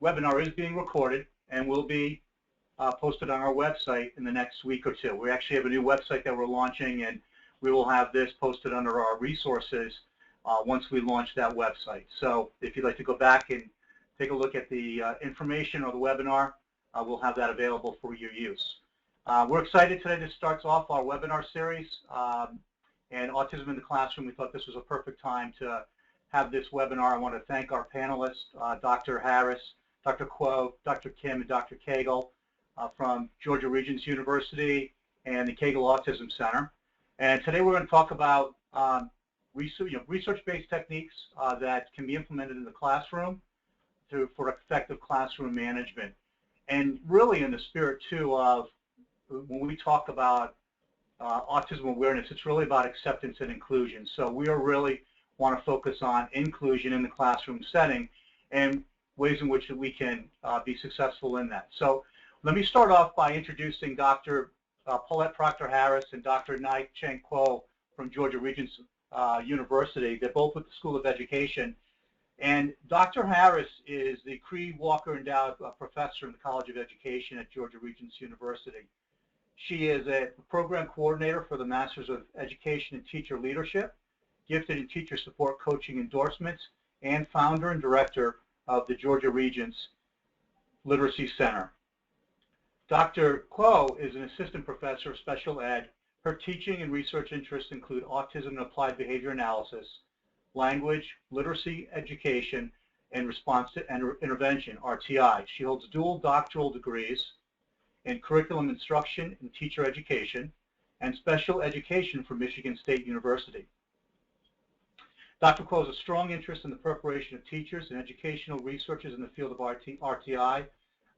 webinar is being recorded and will be posted on our website in the next week or two. We actually have a new website that we're launching, and we will have this posted under our resources once we launch that website. So if you'd like to go back and take a look at the information or the webinar, we'll have that available for your use. We're excited today. This starts off our webinar series, and Autism in the Classroom. We thought this was a perfect time to have this webinar. I want to thank our panelists, Dr. Harris, Dr. Kuo, Dr. Kim, and Dr. Koegel from Georgia Regents University and the Koegel Autism Center. And today we're going to talk about research-based techniques that can be implemented in the classroom for effective classroom management. And really in the spirit, too, of when we talk about autism awareness, it's really about acceptance and inclusion. So we really want to focus on inclusion in the classroom setting and ways in which we can be successful in that. So let me start off by introducing Dr. Paulette Proctor-Harris and Dr. Nai Cheng Kuo from Georgia Regents University. They're both with the School of Education. And Dr. Harris is the Cree Walker Endowed Professor in the College of Education at Georgia Regents University. She is a program coordinator for the Masters of Education and Teacher Leadership, gifted in teacher support coaching endorsements, and founder and director of the Georgia Regents Literacy Center. Dr. Kuo is an assistant professor of special ed. Her teaching and research interests include autism and applied behavior analysis, language, literacy, education, and response to intervention, RTI. She holds dual doctoral degrees in curriculum instruction and teacher education and special education from Michigan State University. Dr. Kuo has a strong interest in the preparation of teachers and educational researchers in the field of RTI,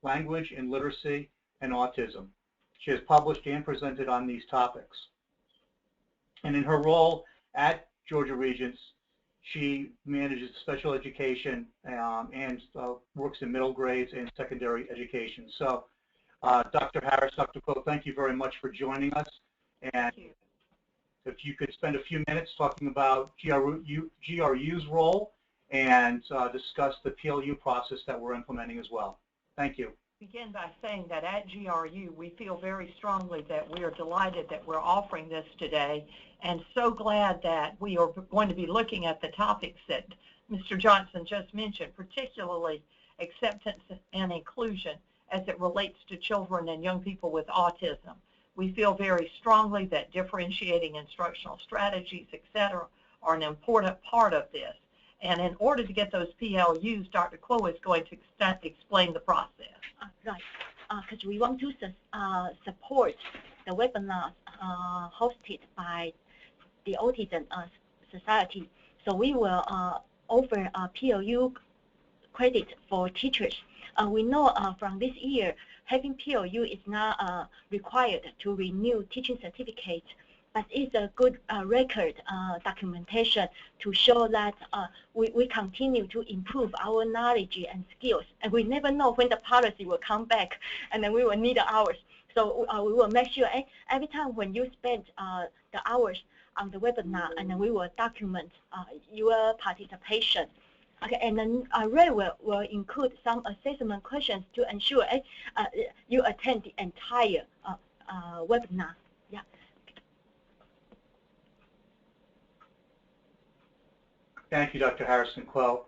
language and literacy, and autism. She has published and presented on these topics. And in her role at Georgia Regents, she manages special education and works in middle grades and secondary education. So Dr. Harris, Dr. Kuo, thank you very much for joining us. And if you could spend a few minutes talking about GRU's role and discuss the PLU process that we're implementing as well. Thank you. Begin by saying that at GRU we feel very strongly that we are delighted that we're offering this today, and so glad that we are going to be looking at the topics that Mr. Johnson just mentioned, particularly acceptance and inclusion as it relates to children and young people with autism. We feel very strongly that differentiating instructional strategies, etc., are an important part of this. And in order to get those PLUs, Dr. Kuo is going to explain the process. Right, because we want to support the webinars hosted by the Autism Society. So we will offer PLU credit for teachers. We know from this year, having PLU is not required to renew teaching certificates, but it's a good record documentation to show that we continue to improve our knowledge and skills. And we never know when the policy will come back, and then we will need hours. So we will make sure every time when you spend the hours on the webinar, and then we will document your participation. Okay, and then Ray will include some assessment questions to ensure you attend the entire webinar. Yeah. Thank you, Dr. Harrison Kuo.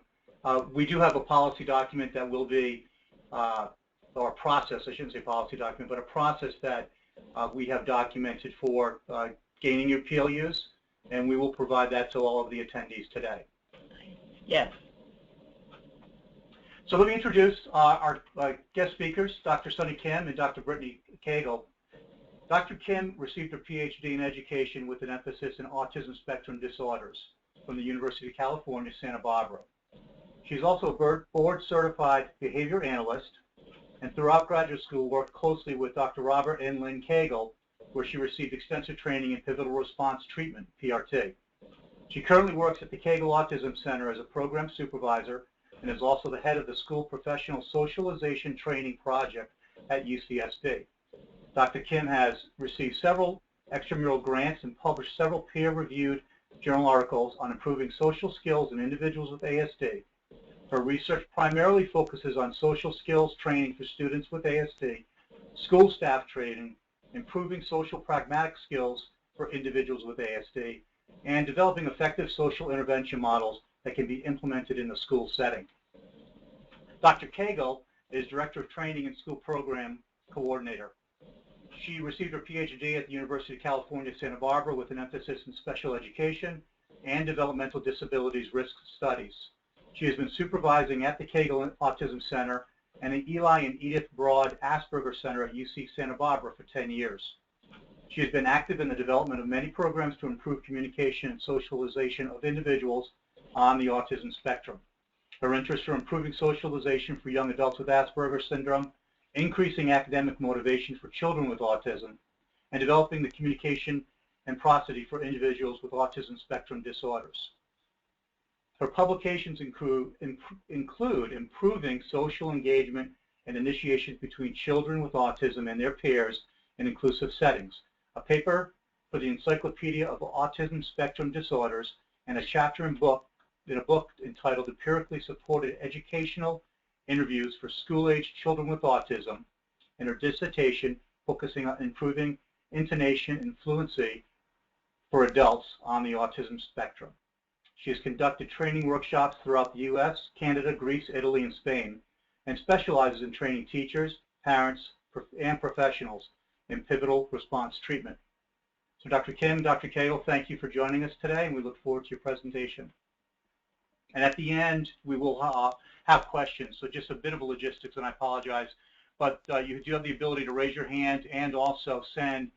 We do have a policy document that will be, or a process, I shouldn't say policy document, but a process that we have documented for gaining your PLUs, and we will provide that to all of the attendees today. Yes. So let me introduce our guest speakers, Dr. Sunny Kim and Dr. Brittany Koegel. Dr. Kim received her PhD in education with an emphasis in autism spectrum disorders from the University of California, Santa Barbara. She's also a board-certified behavior analyst, and throughout graduate school worked closely with Dr. Robert and Lynn Koegel, where she received extensive training in pivotal response treatment, PRT. She currently works at the Koegel Autism Center as a program supervisor and is also the head of the School Professional Socialization Training Project at UCSD. Dr. Kim has received several extramural grants and published several peer-reviewed journal articles on improving social skills in individuals with ASD, Her research primarily focuses on social skills training for students with ASD, school staff training, improving social pragmatic skills for individuals with ASD, and developing effective social intervention models that can be implemented in the school setting. Dr. Koegel is Director of Training and School Program Coordinator. She received her PhD at the University of California, Santa Barbara with an emphasis in special education and developmental disabilities risk studies. She has been supervising at the Koegel Autism Center and the Eli and Edith Broad Asperger Center at UC Santa Barbara for 10 years. She has been active in the development of many programs to improve communication and socialization of individuals on the autism spectrum. Her interests are improving socialization for young adults with Asperger's syndrome, increasing academic motivation for children with autism, and developing the communication and prosody for individuals with autism spectrum disorders. Her publications include improving social engagement and initiations between children with autism and their peers in inclusive settings, a paper for the Encyclopedia of Autism Spectrum Disorders, and a chapter in a book entitled Empirically Supported Educational Interviews for School-Aged Children with Autism, and her dissertation focusing on improving intonation and fluency for adults on the autism spectrum. She has conducted training workshops throughout the U.S., Canada, Greece, Italy, and Spain, and specializes in training teachers, parents, and professionals in pivotal response treatment. So Dr. Kim, Dr. Koegel, thank you for joining us today, and we look forward to your presentation. And at the end, we will have questions. So just a bit of a logistics, and I apologize, but you do have the ability to raise your hand and also send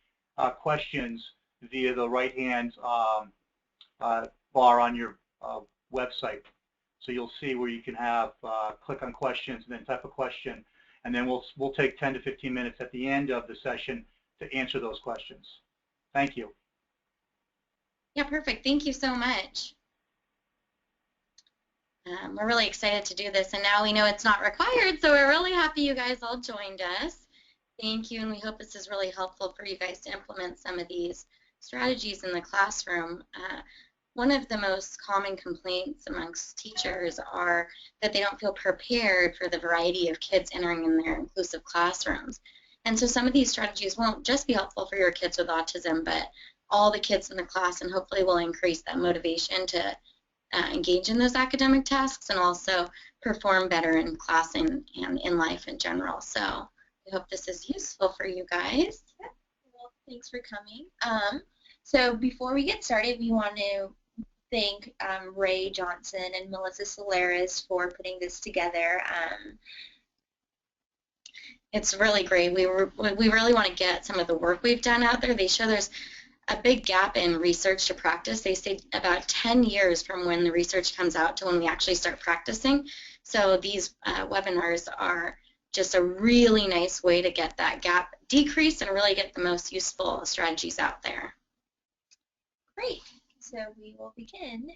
questions via the right-hand bar on your website. So you'll see where you can have click on questions and then type a question, and then we'll take 10 to 15 minutes at the end of the session to answer those questions. Thank you. Yeah, perfect. Thank you so much. We're really excited to do this, and now we know it's not required, so we're really happy you guys all joined us. Thank you, and we hope this is really helpful for you guys to implement some of these strategies in the classroom. One of the most common complaints amongst teachers are that they don't feel prepared for the variety of kids entering in their inclusive classrooms. And so some of these strategies won't just be helpful for your kids with autism, but all the kids in the class, and hopefully will increase that motivation to engage in those academic tasks and also perform better in class and in life in general. So I hope this is useful for you guys. Yeah. Well, thanks for coming. So before we get started, we want to thank Ray Johnson and Melissa Solares for putting this together. It's really great. We really want to get some of the work we've done out there. They show there's a big gap in research to practice. They say about 10 years from when the research comes out to when we actually start practicing. So these webinars are just a really nice way to get that gap decreased and really get the most useful strategies out there. Great. So we will begin.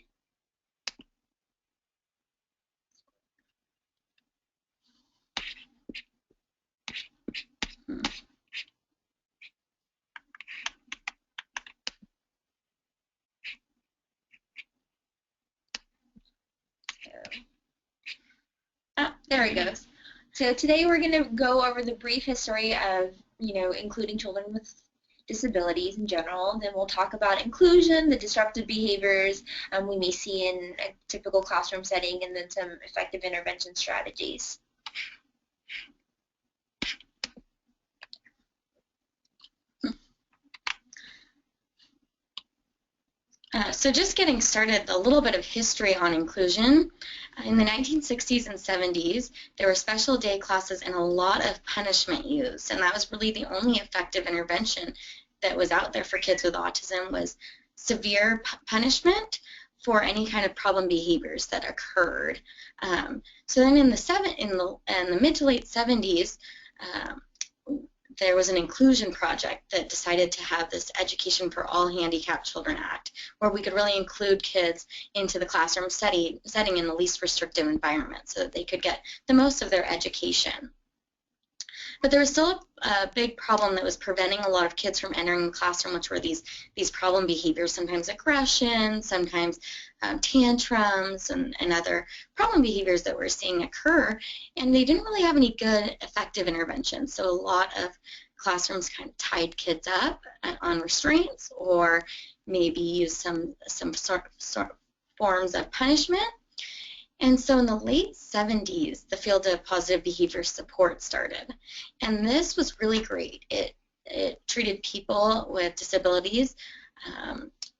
There it goes. So today we're going to go over the brief history of, including children with disabilities in general. Then we'll talk about inclusion, the disruptive behaviors we may see in a typical classroom setting, and then some effective intervention strategies. So just getting started, a little bit of history on inclusion. In the 1960s and 70s, there were special day classes and a lot of punishment used, and that was really the only effective intervention that was out there for kids with autism was severe punishment for any kind of problem behaviors that occurred. So then in the mid to late 70s, there was an inclusion project that decided to have this Education for All Handicapped Children Act, where we could really include kids into the classroom setting in the least restrictive environment so that they could get the most of their education. But there was still a big problem that was preventing a lot of kids from entering the classroom, which were these problem behaviors, sometimes aggression, sometimes tantrums, and other problem behaviors that we're seeing occur. And they didn't really have any good, effective interventions. So a lot of classrooms kind of tied kids up on restraints, or maybe used some sort of forms of punishment. And so in the late 70s, the field of positive behavior support started. And this was really great. It treated people with disabilities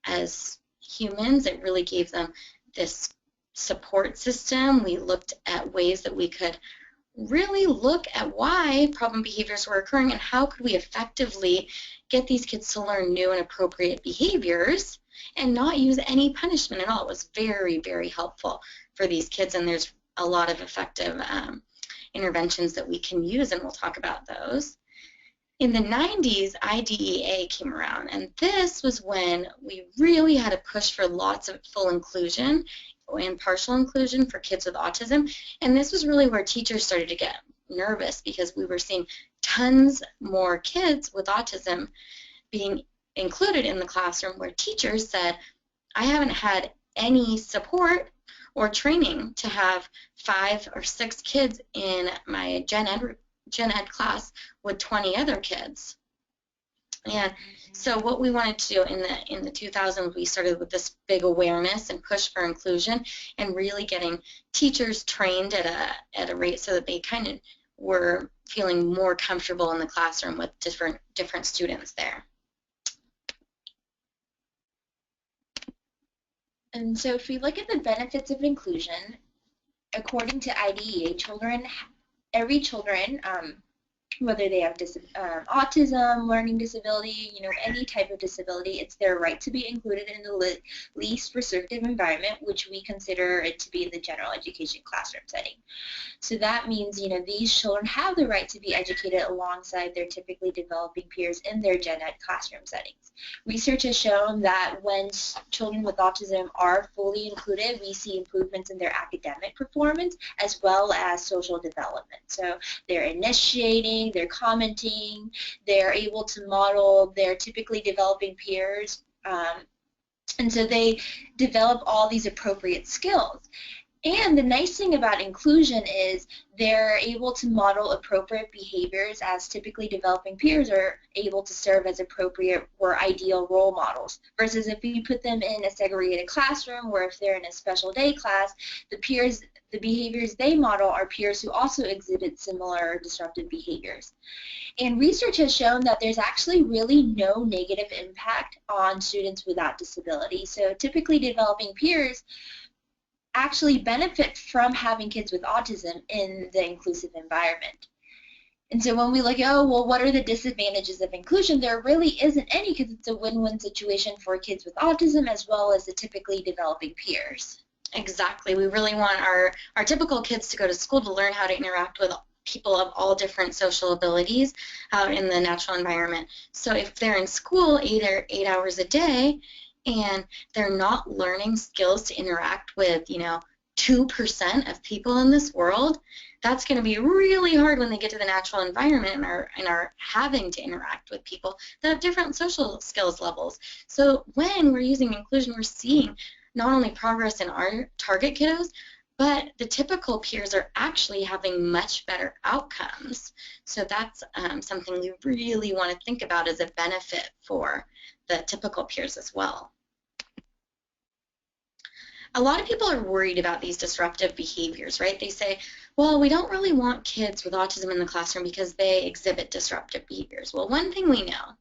as humans. It really gave them this support system. We looked at ways that we could really look at why problem behaviors were occurring and how could we effectively get these kids to learn new and appropriate behaviors and not use any punishment at all. It was very, very helpful for these kids, and there's a lot of effective interventions that we can use, and we'll talk about those. In the 90s, IDEA came around, and this was when we really had to push for lots of full inclusion and partial inclusion for kids with autism, and this was really where teachers started to get nervous because we were seeing tons more kids with autism being included in the classroom, where teachers said, I haven't had any support or training to have 5 or 6 kids in my gen ed class with 20 other kids. And so what we wanted to do in the 2000s, we started with this big awareness and push for inclusion, and really getting teachers trained at a rate so that they kind of were feeling more comfortable in the classroom with different students there. And so if we look at the benefits of inclusion, according to IDEA, every children, whether they have autism, learning disability, any type of disability, it's their right to be included in the least restrictive environment, which we consider it to be in the general education classroom setting. So that means, these children have the right to be educated alongside their typically developing peers in their gen ed classroom settings. Research has shown that when children with autism are fully included, we see improvements in their academic performance as well as social development. So they're initiating, they're commenting, they're able to model their typically developing peers, and so they develop all these appropriate skills. And the nice thing about inclusion is they're able to model appropriate behaviors, as typically developing peers are able to serve as appropriate or ideal role models, versus if you put them in a segregated classroom, or if they're in a special day class, the behaviors they model are peers who also exhibit similar disruptive behaviors. And research has shown that there's actually really no negative impact on students without disability. So typically developing peers actually benefit from having kids with autism in the inclusive environment. And so when we look at, what are the disadvantages of inclusion, there really isn't any, because it's a win-win situation for kids with autism as well as the typically developing peers. Exactly. We really want our typical kids to go to school to learn how to interact with people of all different social abilities out in the natural environment. So if they're in school 8 hours a day, and they're not learning skills to interact with, 2% of people in this world, that's going to be really hard when they get to the natural environment and are having to interact with people that have different social skills levels. So when we're using inclusion, we're seeing not only progress in our target kiddos, but the typical peers are actually having much better outcomes. So that's something we really want to think about as a benefit for the typical peers as well. A lot of people are worried about these disruptive behaviors, right? They say, well, we don't really want kids with autism in the classroom because they exhibit disruptive behaviors. Well, one thing we know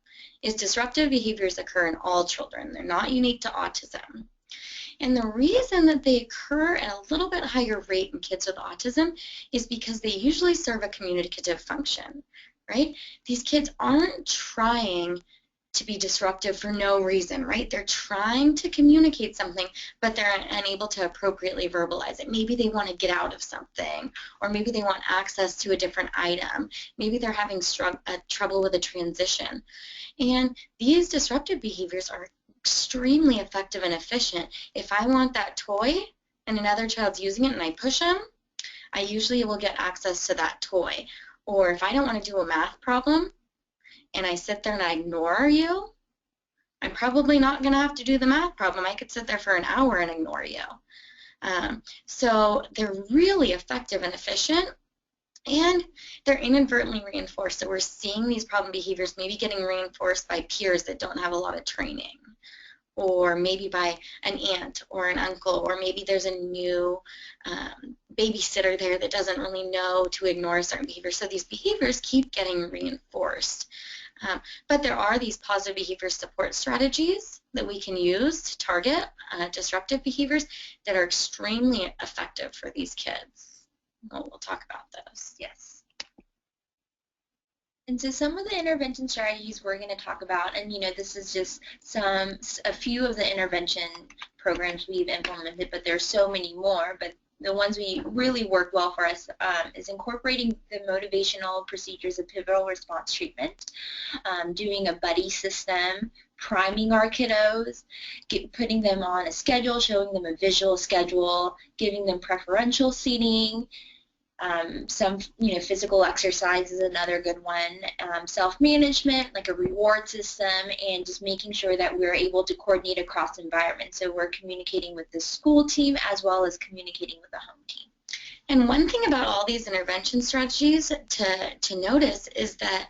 is disruptive behaviors occur in all children. They're not unique to autism. And the reason that they occur at a little bit higher rate in kids with autism is because they usually serve a communicative function, right? These kids aren't trying to be disruptive for no reason, right? They're trying to communicate something, but they're unable to appropriately verbalize it. Maybe they want to get out of something, or maybe they want access to a different item. Maybe they're having trouble with a transition. And these disruptive behaviors are extremely effective and efficient. If I want that toy and another child's using it and I push them, I usually will get access to that toy. Or if I don't want to do a math problem and I sit there and I ignore you, I'm probably not going to have to do the math problem. I could sit there for an hour and ignore you. So they're really effective and efficient, and they're inadvertently reinforced. So we're seeing these problem behaviors maybe getting reinforced by peers that don't have a lot of training, or maybe by an aunt or an uncle, or maybe there's a new babysitter there that doesn't really know to ignore certain behaviors. So these behaviors keep getting reinforced. But there are these positive behavior support strategies that we can use to target disruptive behaviors that are extremely effective for these kids. We'll talk about those. Yes. And so some of the intervention strategies we're going to talk about, and this is just a few of the intervention programs we've implemented, but there's so many more. But the ones we really work well for us is incorporating the motivational procedures of pivotal response treatment, doing a buddy system, priming our kiddos, putting them on a schedule, showing them a visual schedule, giving them preferential seating. Some physical exercise is another good one, self-management, like a reward system, and just making sure that we're able to coordinate across environments. So we're communicating with the school team as well as communicating with the home team. And one thing about all these intervention strategies to notice is that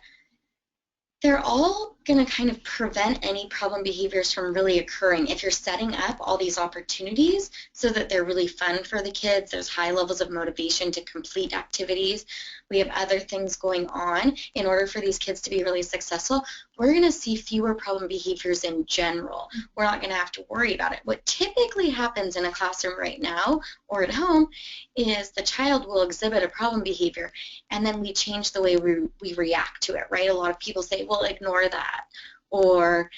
they're all going to kind of prevent any problem behaviors from really occurring if you're setting up all these opportunities so that they're really fun for the kids. There's high levels of motivation to complete activities. We have other things going on in order for these kids to be really successful. We're going to see fewer problem behaviors in general. We're not going to have to worry about it. What typically happens in a classroom right now or at home is the child will exhibit a problem behavior, and then we change the way we react to it, right? A lot of people say, well, ignore that, or,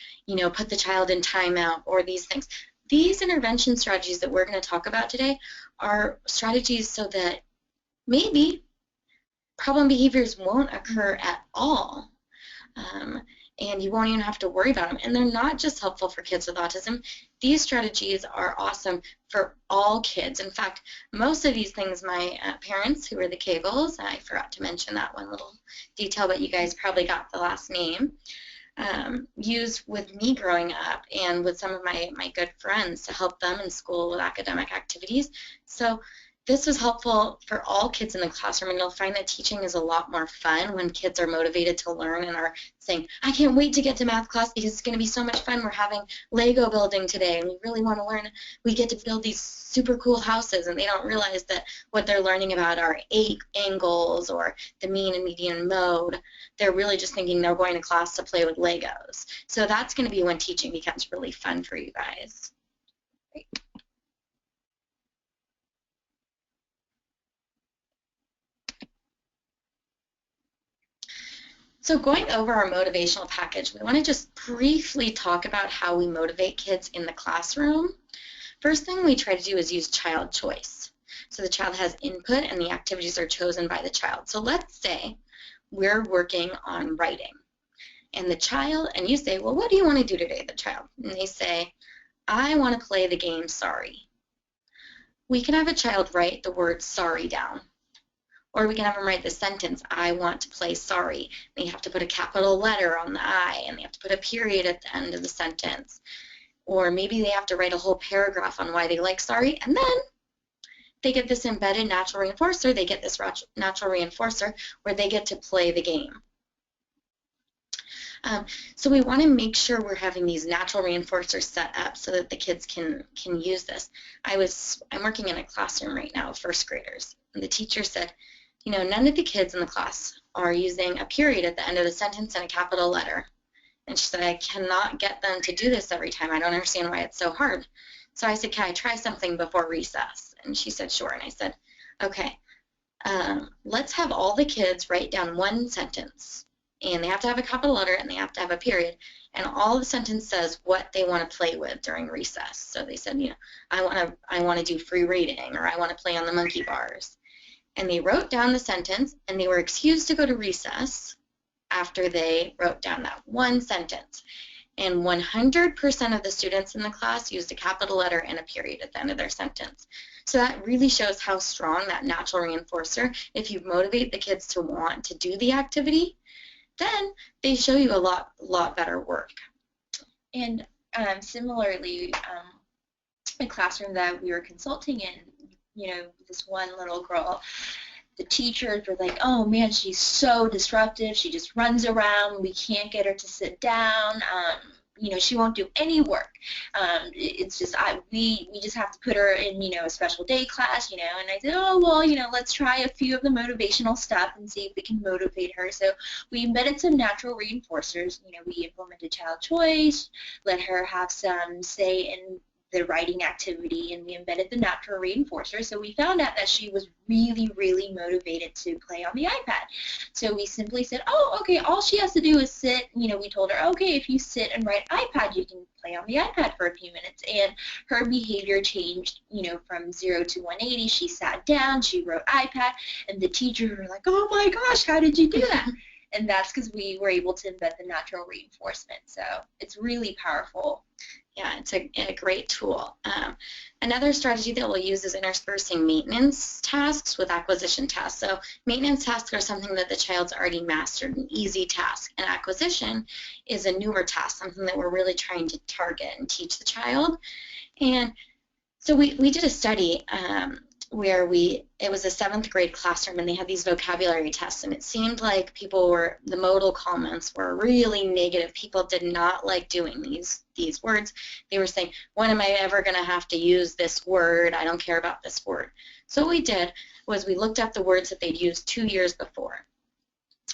put the child in timeout, or these things. These intervention strategies that we're going to talk about today are strategies so that maybe problem behaviors won't occur at all. And you won't even have to worry about them. And they're not just helpful for kids with autism. These strategies are awesome for all kids. In fact, most of these things my parents, who were the Koegels, I forgot to mention that one little detail, but you guys probably got the last name, used with me growing up and with some of my good friends to help them in school with academic activities. So this was helpful for all kids in the classroom, and you'll find that teaching is a lot more fun when kids are motivated to learn and are saying, I can't wait to get to math class because it's going to be so much fun. We're having Lego building today, and we really want to learn. We get to build these super cool houses, and they don't realize that what they're learning about are angles or the mean and median mode. They're really just thinking they're going to class to play with Legos. So that's going to be when teaching becomes really fun for you guys. Great. So going over our motivational package, we want to just briefly talk about how we motivate kids in the classroom. First thing we try to do is use child choice. So the child has input and the activities are chosen by the child. So let's say we're working on writing. And the child, and you say, well, what do you want to do today, the child? And they say, I want to play the game Sorry. We can have a child write the word sorry down. Or we can have them write the sentence, I want to play sorry. They have to put a capital letter on the I, and they have to put a period at the end of the sentence. Or maybe they have to write a whole paragraph on why they like sorry, and then they get this embedded natural reinforcer, they get this natural reinforcer where they get to play the game. So we want to make sure we're having these natural reinforcers set up so that the kids can use this. I'm working in a classroom right now of first graders, and the teacher said, none of the kids in the class are using a period at the end of the sentence and a capital letter. And she said, I cannot get them to do this every time. I don't understand why it's so hard. So I said, can I try something before recess? And she said, sure. And I said, okay, let's have all the kids write down one sentence. And they have to have a capital letter and they have to have a period. And all the sentence says what they want to play with during recess. So they said, I want to do free reading, or I want to play on the monkey bars. And they wrote down the sentence, and they were excused to go to recess after they wrote down that one sentence. and 100% of the students in the class used a capital letter and a period at the end of their sentence. So that really shows how strong that natural reinforcer, if you motivate the kids to want to do the activity, then they show you a lot better work. And similarly, a classroom that we were consulting in, you know, this one little girl, the teachers were like, oh man, she's so disruptive, she just runs around, we can't get her to sit down, you know, she won't do any work. It's just, we just have to put her in, you know, a special day class, you know, and I said, oh, well, you know, let's try a few of the motivational stuff and see if we can motivate her. So we embedded some natural reinforcers, you know, we implemented child choice, let her have some say in the writing activity, and we embedded the natural reinforcer. So we found out that she was really, really motivated to play on the iPad. So we simply said, oh, okay, all she has to do is sit. You know, we told her, okay, if you sit and write iPad, you can play on the iPad for a few minutes. And her behavior changed, you know, from 0 to 180. She sat down, she wrote iPad, and the teachers were like, oh my gosh, how did you do that? And that's because we were able to embed the natural reinforcement. So it's really powerful. Yeah, it's a great tool. Another strategy that we'll use is interspersing maintenance tasks with acquisition tasks. So maintenance tasks are something that the child's already mastered, an easy task. And acquisition is a newer task, something that we're really trying to target and teach the child. And so we did a study where it was a 7th grade classroom, and they had these vocabulary tests, and it seemed like the modal comments were really negative. People did not like doing these words. They were saying, when am I ever going to have to use this word? I don't care about this word. So what we did was we looked up the words that they'd used 2 years before,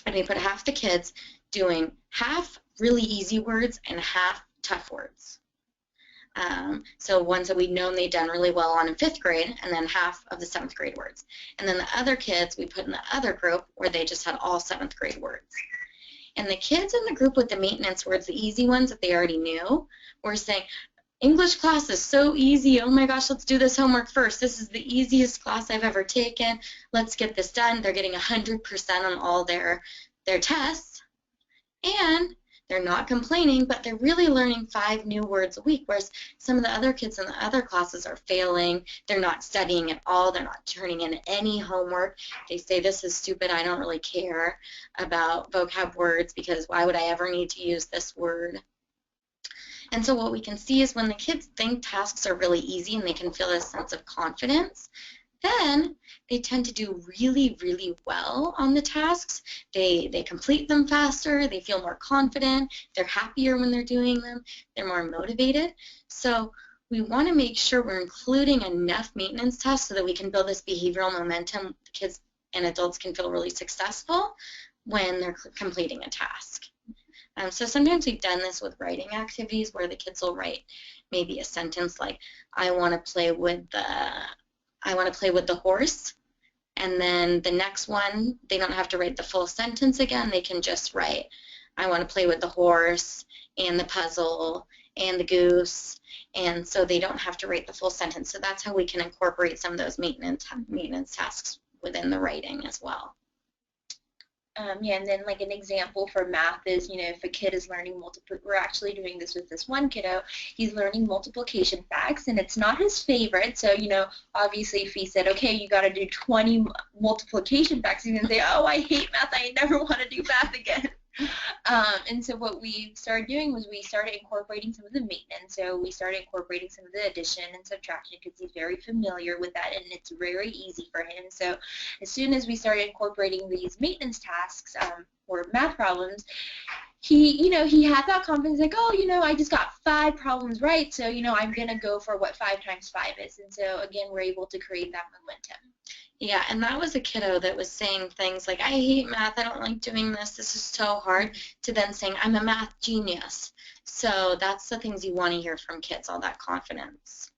and we put half the kids doing half really easy words and half tough words. So ones that we'd known they'd done really well on in 5th grade, and then half of the 7th grade words. And then the other kids we put in the other group where they just had all 7th grade words. And the kids in the group with the maintenance words, the easy ones that they already knew, were saying, English class is so easy. Oh my gosh, let's do this homework first. This is the easiest class I've ever taken. Let's get this done. They're getting 100% on all their tests. And they're not complaining, but they're really learning 5 new words a week, whereas some of the other kids in the other classes are failing. They're not studying at all. They're not turning in any homework. They say, this is stupid. I don't really care about vocab words because why would I ever need to use this word? And so what we can see is when the kids think tasks are really easy and they can feel this sense of confidence, then they tend to do really, really well on the tasks. They complete them faster, they feel more confident, they're happier when they're doing them, they're more motivated. So we want to make sure we're including enough maintenance tasks so that we can build this behavioral momentum. The kids and adults can feel really successful when they're completing a task. So sometimes we've done this with writing activities where the kids will write maybe a sentence like, I want to play with the horse, and then the next one, they don't have to write the full sentence again. They can just write, I want to play with the horse and the puzzle and the goose, and so they don't have to write the full sentence. So that's how we can incorporate some of those maintenance tasks within the writing as well. Yeah, and then like an example for math is, you know, if a kid is learning we're actually doing this with this one kiddo, he's learning multiplication facts, and it's not his favorite, so, you know, obviously if he said, okay, you got to do 20 multiplication facts, he's going to say, oh, I hate math, I never want to do math again. And so what we started doing was we started incorporating some of the maintenance. So we started incorporating some of the addition and subtraction because he's very familiar with that, and it's very easy for him. So as soon as we started incorporating these maintenance tasks or math problems, he had that confidence, like, oh, you know, I just got 5 problems right, so, you know, I'm going to go for what 5 times 5 is. And so, again, we're able to create that momentum. Yeah, and that was a kiddo that was saying things like, I hate math, I don't like doing this is so hard, to then saying, I'm a math genius. So that's the things you want to hear from kids, all that confidence.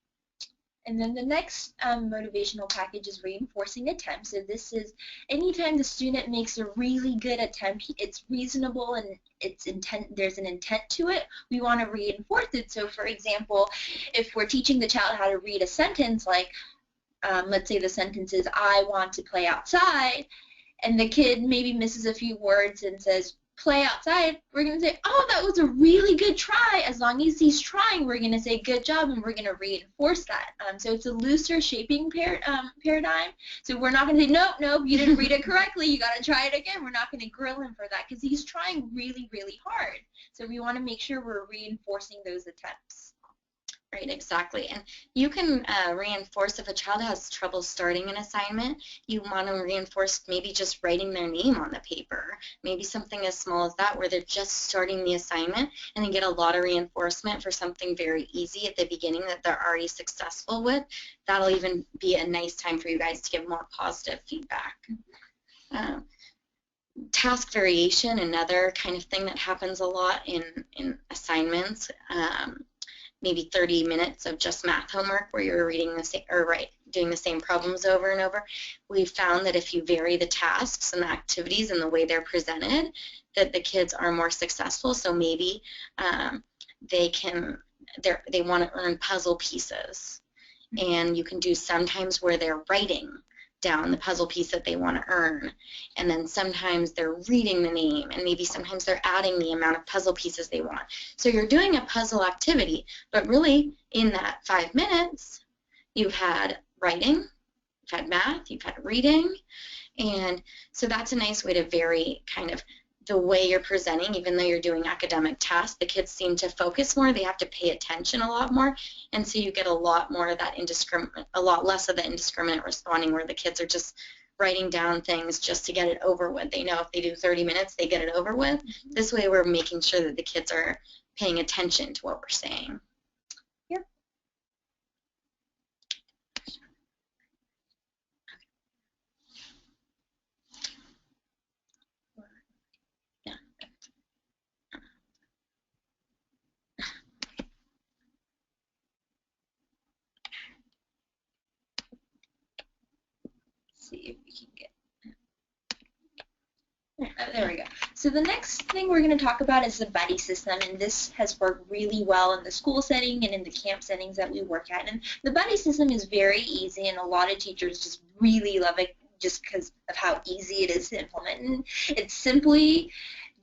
And then the next motivational package is reinforcing attempt. So this is anytime the student makes a really good attempt, it's reasonable and there's an intent to it, we want to reinforce it. So for example, if we're teaching the child how to read a sentence like, let's say the sentence is, I want to play outside, and the kid maybe misses a few words and says, play outside, we're going to say, oh, that was a really good try. As long as he's trying, we're going to say good job, and we're going to reinforce that. So it's a looser shaping paradigm. So we're not going to say, nope, you didn't read it correctly. You got to try it again. We're not going to grill him for that because he's trying really, really hard. So we want to make sure we're reinforcing those attempts. Right, exactly. And you can reinforce if a child has trouble starting an assignment, you want to reinforce maybe just writing their name on the paper. Maybe something as small as that where they're just starting the assignment and they get a lot of reinforcement for something very easy at the beginning that they're already successful with. That'll even be a nice time for you guys to give more positive feedback. Task variation, another kind of thing that happens a lot in assignments. Maybe 30 minutes of just math homework where you're reading the same, doing the same problems over and over. We've found that if you vary the tasks and the activities and the way they're presented, that the kids are more successful. So maybe they want to earn puzzle pieces, and you can do sometimes where they're writing down the puzzle piece that they want to earn, and then sometimes they're reading the name, and maybe sometimes they're adding the amount of puzzle pieces they want. So you're doing a puzzle activity, but really in that 5 minutes you've had writing, you've had math, you've had reading, and so that's a nice way to vary kind of the way you're presenting. Even though you're doing academic tasks, the kids seem to focus more, they have to pay attention a lot more, and so you get a lot more of that a lot less of the indiscriminate responding where the kids are just writing down things just to get it over with. They know if they do 30 minutes, they get it over with. This way we're making sure that the kids are paying attention to what we're saying. Yep. See if we can get there we go. So the next thing we're going to talk about is the buddy system, and this has worked really well in the school setting and in the camp settings that we work at. And the buddy system is very easy, and a lot of teachers just really love it just because of how easy it is to implement. And it's simply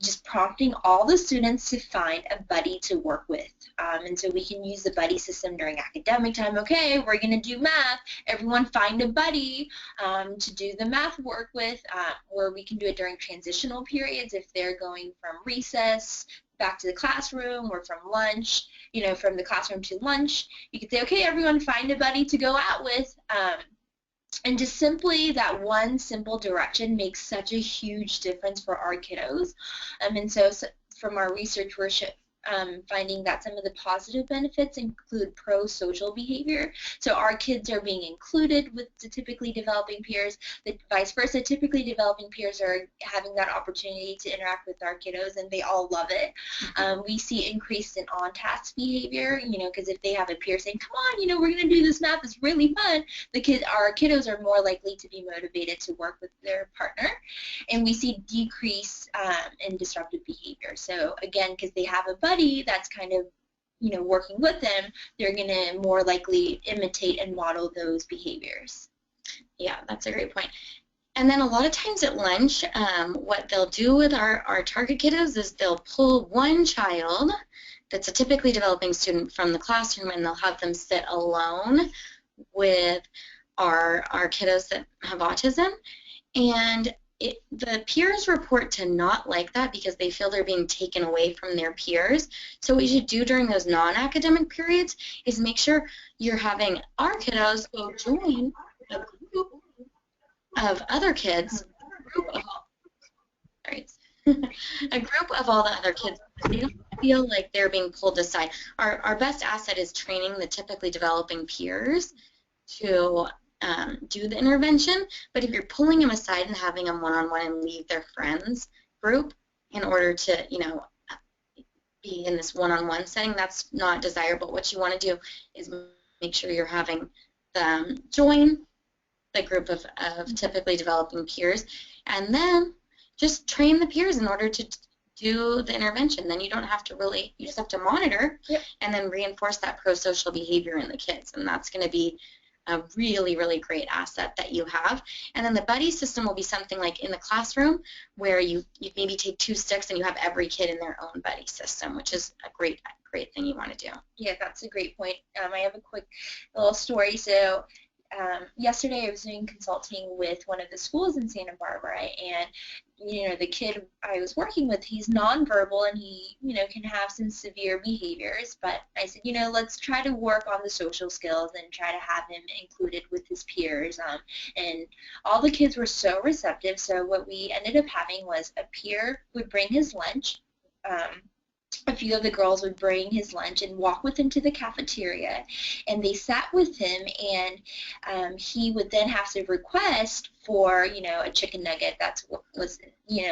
just prompting all the students to find a buddy to work with. And so we can use the buddy system during academic time. Okay, we're going to do math. Everyone find a buddy to do the math work with, or we can do it during transitional periods if they're going from recess back to the classroom or from lunch, from the classroom to lunch. You could say, okay, everyone find a buddy to go out with. And just simply that one simple direction makes such a huge difference for our kiddos. And so from our research, we're finding that some of the positive benefits include pro-social behavior. So our kids are being included with the typically developing peers. The vice versa, typically developing peers are having that opportunity to interact with our kiddos, and they all love it. We see increase in on-task behavior, because if they have a peer saying, come on, we're going to do this math, it's really fun, our kiddos are more likely to be motivated to work with their partner. And we see decrease in disruptive behavior. So again, because they have a buddy that's kind of working with them, they're going to more likely imitate and model those behaviors. Yeah, that's a great point. And then a lot of times at lunch, what they'll do with our target kiddos is they'll pull one child that's a typically developing student from the classroom, and they'll have them sit alone with our kiddos that have autism. And the peers report to not like that because they feel they're being taken away from their peers. So what you should do during those non-academic periods is make sure you're having our kiddos go join a group of other kids, a group of all the other kids. They don't feel like they're being pulled aside. Our best asset is training the typically developing peers to do the intervention, but if you're pulling them aside and having them one-on-one and leave their friends group in order to, be in this one-on-one setting, that's not desirable. What you want to do is make sure you're having them join the group of typically developing peers, and then just train the peers in order to do the intervention. Then you don't have to you just have to monitor and then reinforce that pro-social behavior in the kids, and that's going to be a really, really great asset that you have. And then the buddy system will be something like in the classroom where you maybe take 2 sticks and you have every kid in their own buddy system, which is a great thing you want to do. Yeah, that's a great point. I have a quick little story. So yesterday I was doing consulting with one of the schools in Santa Barbara, and the kid I was working with, he's nonverbal and he can have some severe behaviors, but I said, let's try to work on the social skills and try to have him included with his peers, and all the kids were so receptive. So what we ended up having was a peer would bring his lunch. A few of the girls would bring his lunch and walk with him to the cafeteria, and they sat with him, and he would then have to request for a chicken nugget. That's what was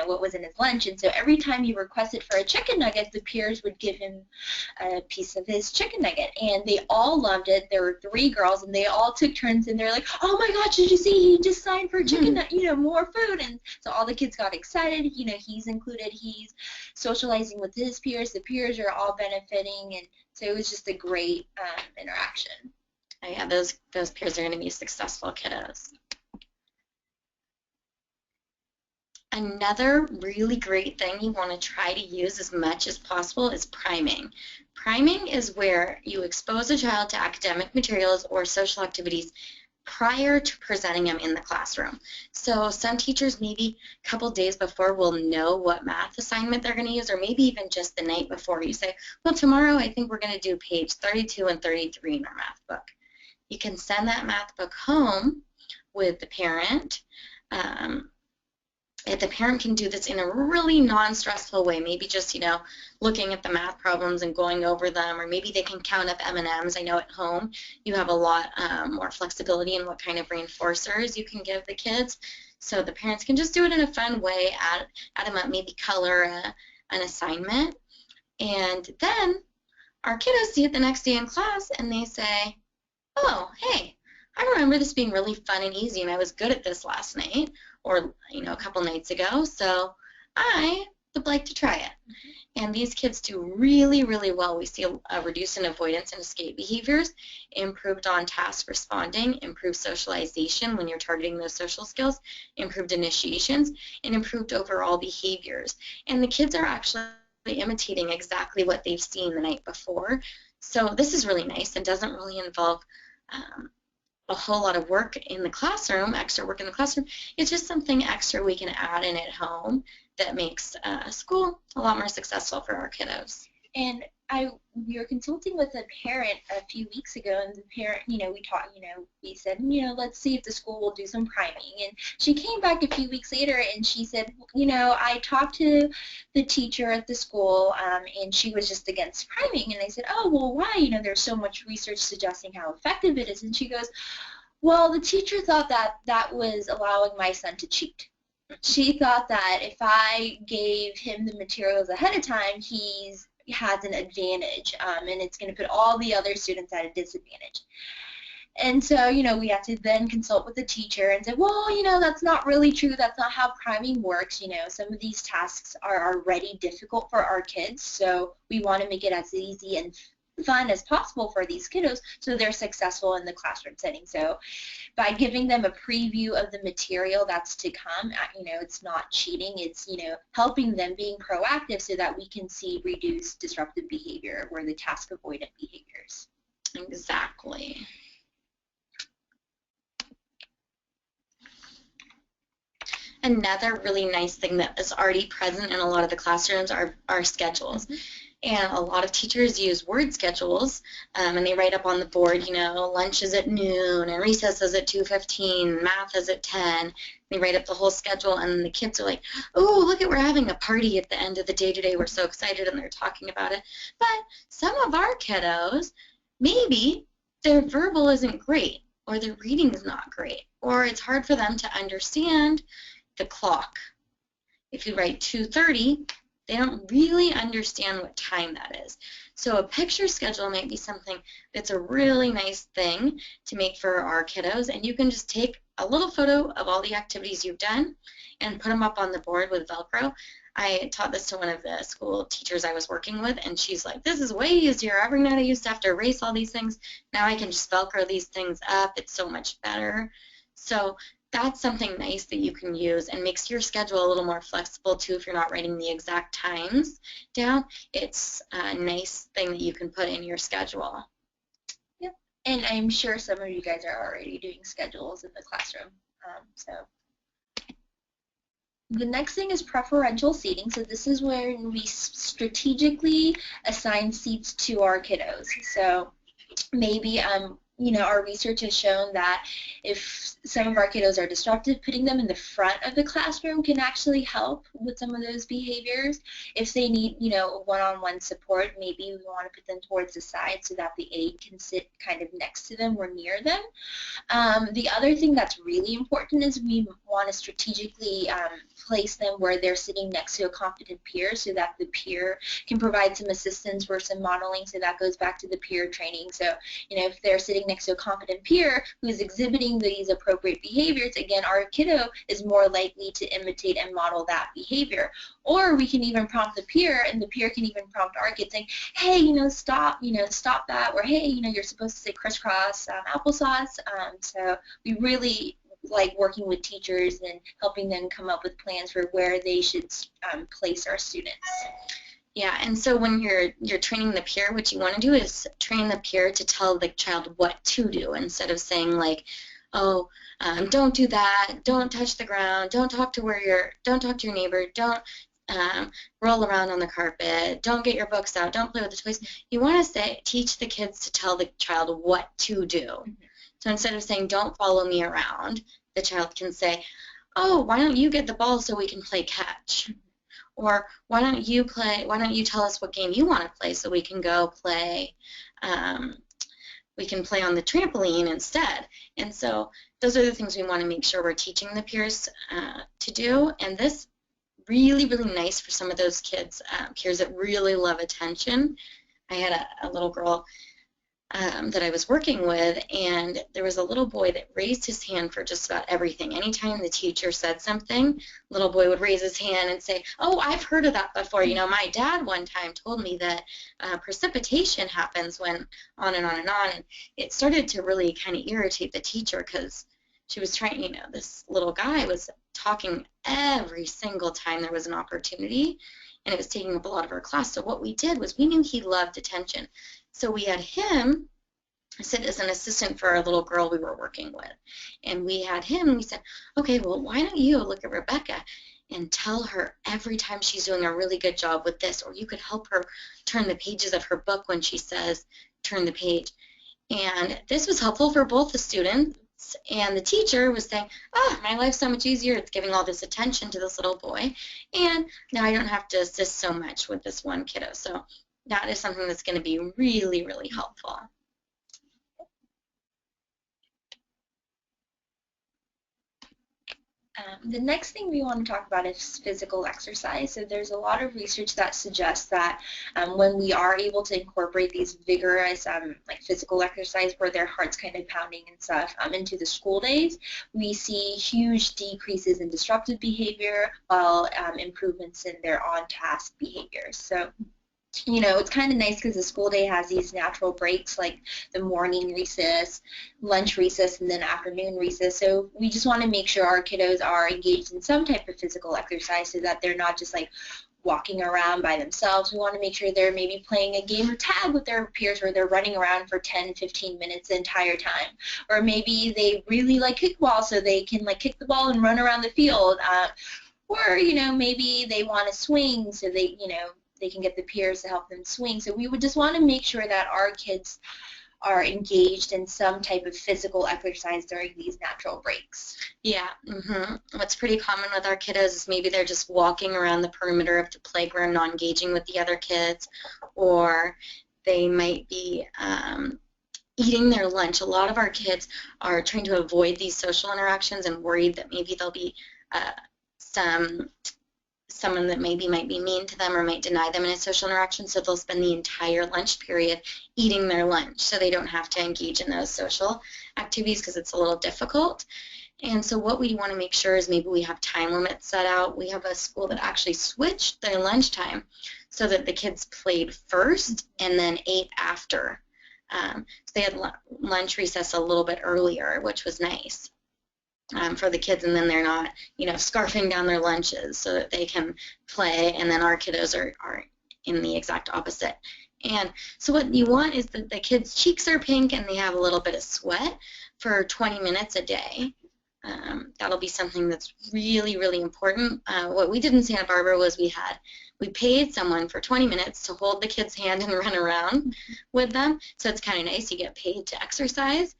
what was in his lunch. And so every time he requested for a chicken nugget, the peers would give him a piece of his chicken nugget, and they all loved it. There were 3 girls, and they all took turns, and they're like, oh my gosh, did you see he just signed for chicken nugget, more food. And so all the kids got excited. He's included, he's socializing with his peers, the peers are all benefiting, and so it was just a great interaction. Oh, yeah, those peers are going to be successful kiddos. Another really great thing you want to try to use as much as possible is priming. Priming is where you expose a child to academic materials or social activities prior to presenting them in the classroom. So some teachers maybe a couple days before will know what math assignment they're going to use, or maybe even just the night before. You say, well, tomorrow I think we're going to do page 32 and 33 in our math book. You can send that math book home with the parent. If the parent can do this in a really non-stressful way, maybe just, looking at the math problems and going over them, or maybe they can count up M&Ms. I know at home you have a lot more flexibility in what kind of reinforcers you can give the kids. So the parents can just do it in a fun way, add them up, maybe color an assignment. And then our kiddos see it the next day in class and they say, oh, hey, I remember this being really fun and easy, and I was good at this last night, or a couple nights ago, so I would like to try it. And these kids do really, really well. We see a reduce in avoidance and escape behaviors, improved on-task responding, improved socialization when you're targeting those social skills, improved initiations, and improved overall behaviors. And the kids are actually imitating exactly what they've seen the night before. So this is really nice and doesn't really involve a whole lot of work in the classroom, extra work in the classroom. It's just something extra we can add in at home that makes school a lot more successful for our kiddos. And we were consulting with a parent a few weeks ago, and the parent, we said, let's see if the school will do some priming. And she came back a few weeks later and she said, I talked to the teacher at the school, and she was just against priming. And I said, oh, well, why? There's so much research suggesting how effective it is. And she goes, well, the teacher thought that was allowing my son to cheat. She thought that if I gave him the materials ahead of time, he has an advantage, and it's going to put all the other students at a disadvantage. And so, we have to then consult with the teacher and say, well, that's not really true. That's not how priming works. Some of these tasks are already difficult for our kids, so we want to make it as easy and fun as possible for these kiddos so they're successful in the classroom setting. So by giving them a preview of the material that's to come, it's not cheating, it's, helping them, being proactive so that we can see reduced disruptive behavior or the task avoidant behaviors. Exactly. Another really nice thing that is already present in a lot of the classrooms are schedules. And a lot of teachers use word schedules, and they write up on the board, lunch is at noon, and recess is at 2:15, math is at 10. They write up the whole schedule, and the kids are like, oh, look, we're having a party at the end of the day today. We're so excited, and they're talking about it. But some of our kiddos, maybe their verbal isn't great, or their reading is not great, or it's hard for them to understand the clock. If you write 2:30, they don't really understand what time that is. So a picture schedule might be something that's a really nice thing to make for our kiddos, and you can just take a little photo of all the activities you've done and put them up on the board with Velcro. I taught this to one of the school teachers I was working with, and she's like, this is way easier. Every night I used to have to erase all these things. Now I can just Velcro these things up. It's so much better. So that's something nice that you can use and makes your schedule a little more flexible too if you're not writing the exact times down. It's a nice thing that you can put in your schedule. Yep. And I'm sure some of you guys are already doing schedules in the classroom. So the next thing is preferential seating. So this is where we strategically assign seats to our kiddos. So maybe you know, our research has shown that if some of our kiddos are disruptive, putting them in the front of the classroom can actually help with some of those behaviors. If they need, you know, one-on-one support, maybe we want to put them towards the side so that the aide can sit kind of next to them or near them. The other thing that's really important is we want to strategically place them where they're sitting next to a competent peer so that the peer can provide some assistance or some modeling. So that goes back to the peer training. So, you know, if they're sitting next to a competent peer who's exhibiting these appropriate behaviors, again, our kiddo is more likely to imitate and model that behavior. Or we can even prompt the peer, and the peer can even prompt our kid saying, hey, you know, stop that, or hey, you know, you're supposed to say crisscross applesauce. So we really like working with teachers and helping them come up with plans for where they should place our students. Yeah, and so when you're training the peer, what you want to do is train the peer to tell the child what to do instead of saying like, oh, don't do that, don't touch the ground, don't talk to your neighbor, don't roll around on the carpet, don't get your books out, don't play with the toys. You want to teach the kids to tell the child what to do. Mm-hmm. So instead of saying, don't follow me around, the child can say, oh, why don't you get the ball so we can play catch? Or why don't you tell us what game you want to play so we can go play, we can play on the trampoline instead. And so those are the things we want to make sure we're teaching the peers to do. And this really, really nice for some of those kids, peers that really love attention. I had a little girl that I was working with, and there was a little boy that raised his hand for just about everything. Anytime the teacher said something, little boy would raise his hand and say, oh, I've heard of that before. You know, my dad one time told me that precipitation happens when on and on and on. And it started to really kind of irritate the teacher because she was trying, you know, this little guy was talking every single time there was an opportunity, and it was taking up a lot of her class. So what we did was we knew he loved attention. So we had him sit as an assistant for our little girl we were working with. And we had him, and we said, okay, well, why don't you look at Rebecca and tell her every time she's doing a really good job with this, or you could help her turn the pages of her book when she says, turn the page. And this was helpful for both the students, and the teacher was saying, oh, my life's so much easier. It's giving all this attention to this little boy, and now I don't have to assist so much with this one kiddo. So that is something that's going to be really, really helpful. The next thing we want to talk about is physical exercise. So there's a lot of research that suggests that when we are able to incorporate these vigorous like physical exercise where their heart's kind of pounding and stuff into the school days, we see huge decreases in disruptive behavior while improvements in their on-task behaviors. So, you know, it's kind of nice because the school day has these natural breaks like the morning recess, lunch recess, and then afternoon recess. So we just want to make sure our kiddos are engaged in some type of physical exercise so that they're not just like walking around by themselves. We want to make sure they're maybe playing a game of tag with their peers where they're running around for 10, 15 minutes the entire time. Or maybe they really like kickball so they can like kick the ball and run around the field. Or, you know, maybe they want to swing so they, you know, they can get the peers to help them swing. So we would just want to make sure that our kids are engaged in some type of physical exercise during these natural breaks. Yeah. What's pretty common with our kiddos is maybe they're just walking around the perimeter of the playground, not engaging with the other kids, or they might be eating their lunch. A lot of our kids are trying to avoid these social interactions and worried that maybe there'll be some someone that maybe might be mean to them or might deny them in a social interaction, so they'll spend the entire lunch period eating their lunch so they don't have to engage in those social activities because it's a little difficult. And so what we want to make sure is maybe we have time limits set out. We have a school that actually switched their lunchtime so that the kids played first and then ate after. So they had lunch recess a little bit earlier, which was nice for the kids, and then they're not, scarfing down their lunches so that they can play, and then our kiddos are in the exact opposite. And so what you want is that the kids' cheeks are pink and they have a little bit of sweat for 20 minutes a day. That'll be something that's really, really important. What we did in Santa Barbara was we paid someone for 20 minutes to hold the kid's hand and run around with them. So it's kind of nice. You get paid to exercise.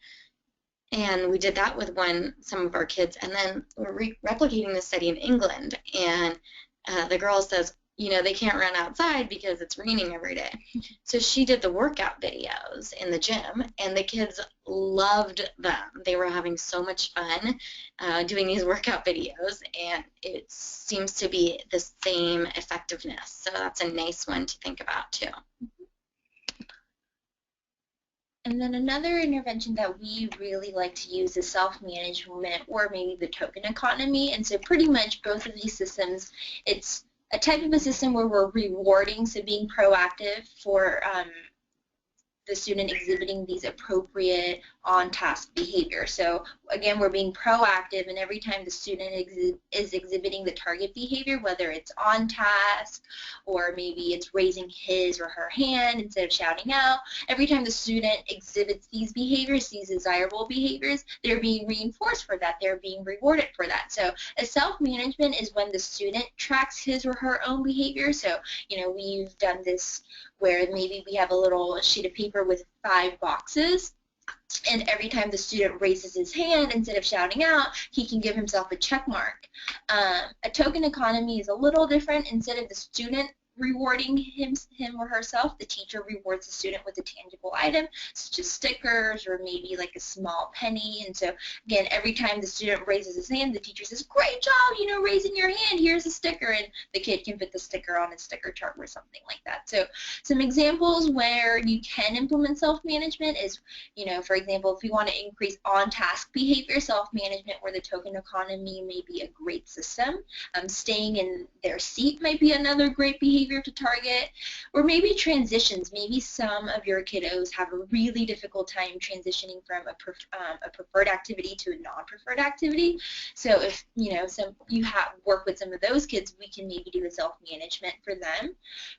And we did that with some of our kids. And then we're replicating this study in England. And the girl says, they can't run outside because it's raining every day. So she did the workout videos in the gym, and the kids loved them. They were having so much fun doing these workout videos, and it seems to be the same effectiveness. So that's a nice one to think about too. And then another intervention that we really like to use is self-management, or maybe the token economy. And so pretty much both of these systems, it's a type of a system where we're rewarding, so being proactive for the student exhibiting these appropriate on-task behavior. So again, we're being proactive, and every time the student is exhibiting the target behavior, whether it's on task or maybe it's raising his or her hand instead of shouting out, every time the student exhibits these behaviors, these desirable behaviors, they're being reinforced for that. They're being rewarded for that. So a self-management is when the student tracks his or her own behavior. So, we've done this where maybe we have a little sheet of paper with 5 boxes, and every time the student raises his hand, instead of shouting out, he can give himself a check mark. A token economy is a little different. Instead of the student rewarding him or herself, the teacher rewards the student with a tangible item, such as stickers or maybe like a small penny. And so again, every time the student raises his hand, the teacher says, "Great job, raising your hand, here's a sticker," and the kid can put the sticker on a sticker chart or something like that. So some examples where you can implement self-management is, for example, if you want to increase on-task behavior, self-management or the token economy may be a great system. Staying in their seat might be another great behavior to target, or maybe transitions. Maybe some of your kiddos have a really difficult time transitioning from a preferred activity to a non-preferred activity. So if you work with some of those kids, we can maybe do a self-management for them.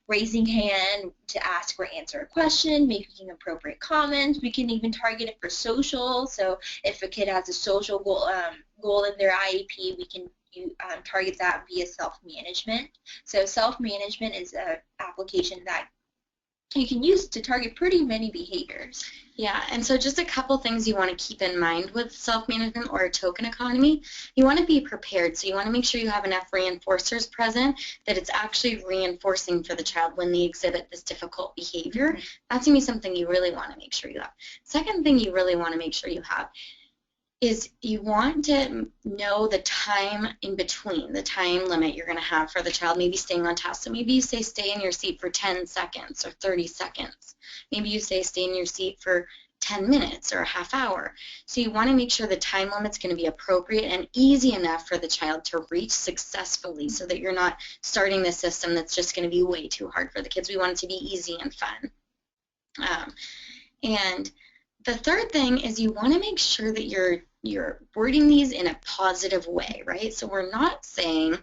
Raising hand to ask or answer a question, making appropriate comments. We can even target it for social. So if a kid has a social goal in their IEP, we can target that via self-management. So self-management is an application that you can use to target pretty many behaviors. Yeah, and so just a couple things you want to keep in mind with self-management or a token economy. You want to be prepared, so you want to make sure you have enough reinforcers present that it's actually reinforcing for the child when they exhibit this difficult behavior. That's going to be something you really want to make sure you have. Second thing you really want to make sure you have is you want to know the time in between, the time limit you're going to have for the child maybe staying on task. So maybe you say stay in your seat for 10 seconds or 30 seconds. Maybe you say stay in your seat for 10 minutes or a half hour. So you want to make sure the time limit's going to be appropriate and easy enough for the child to reach successfully, so that you're not starting the system that's just going to be way too hard for the kids. We want it to be easy and fun. And the third thing is you want to make sure that you're wording these in a positive way, right? So we're not saying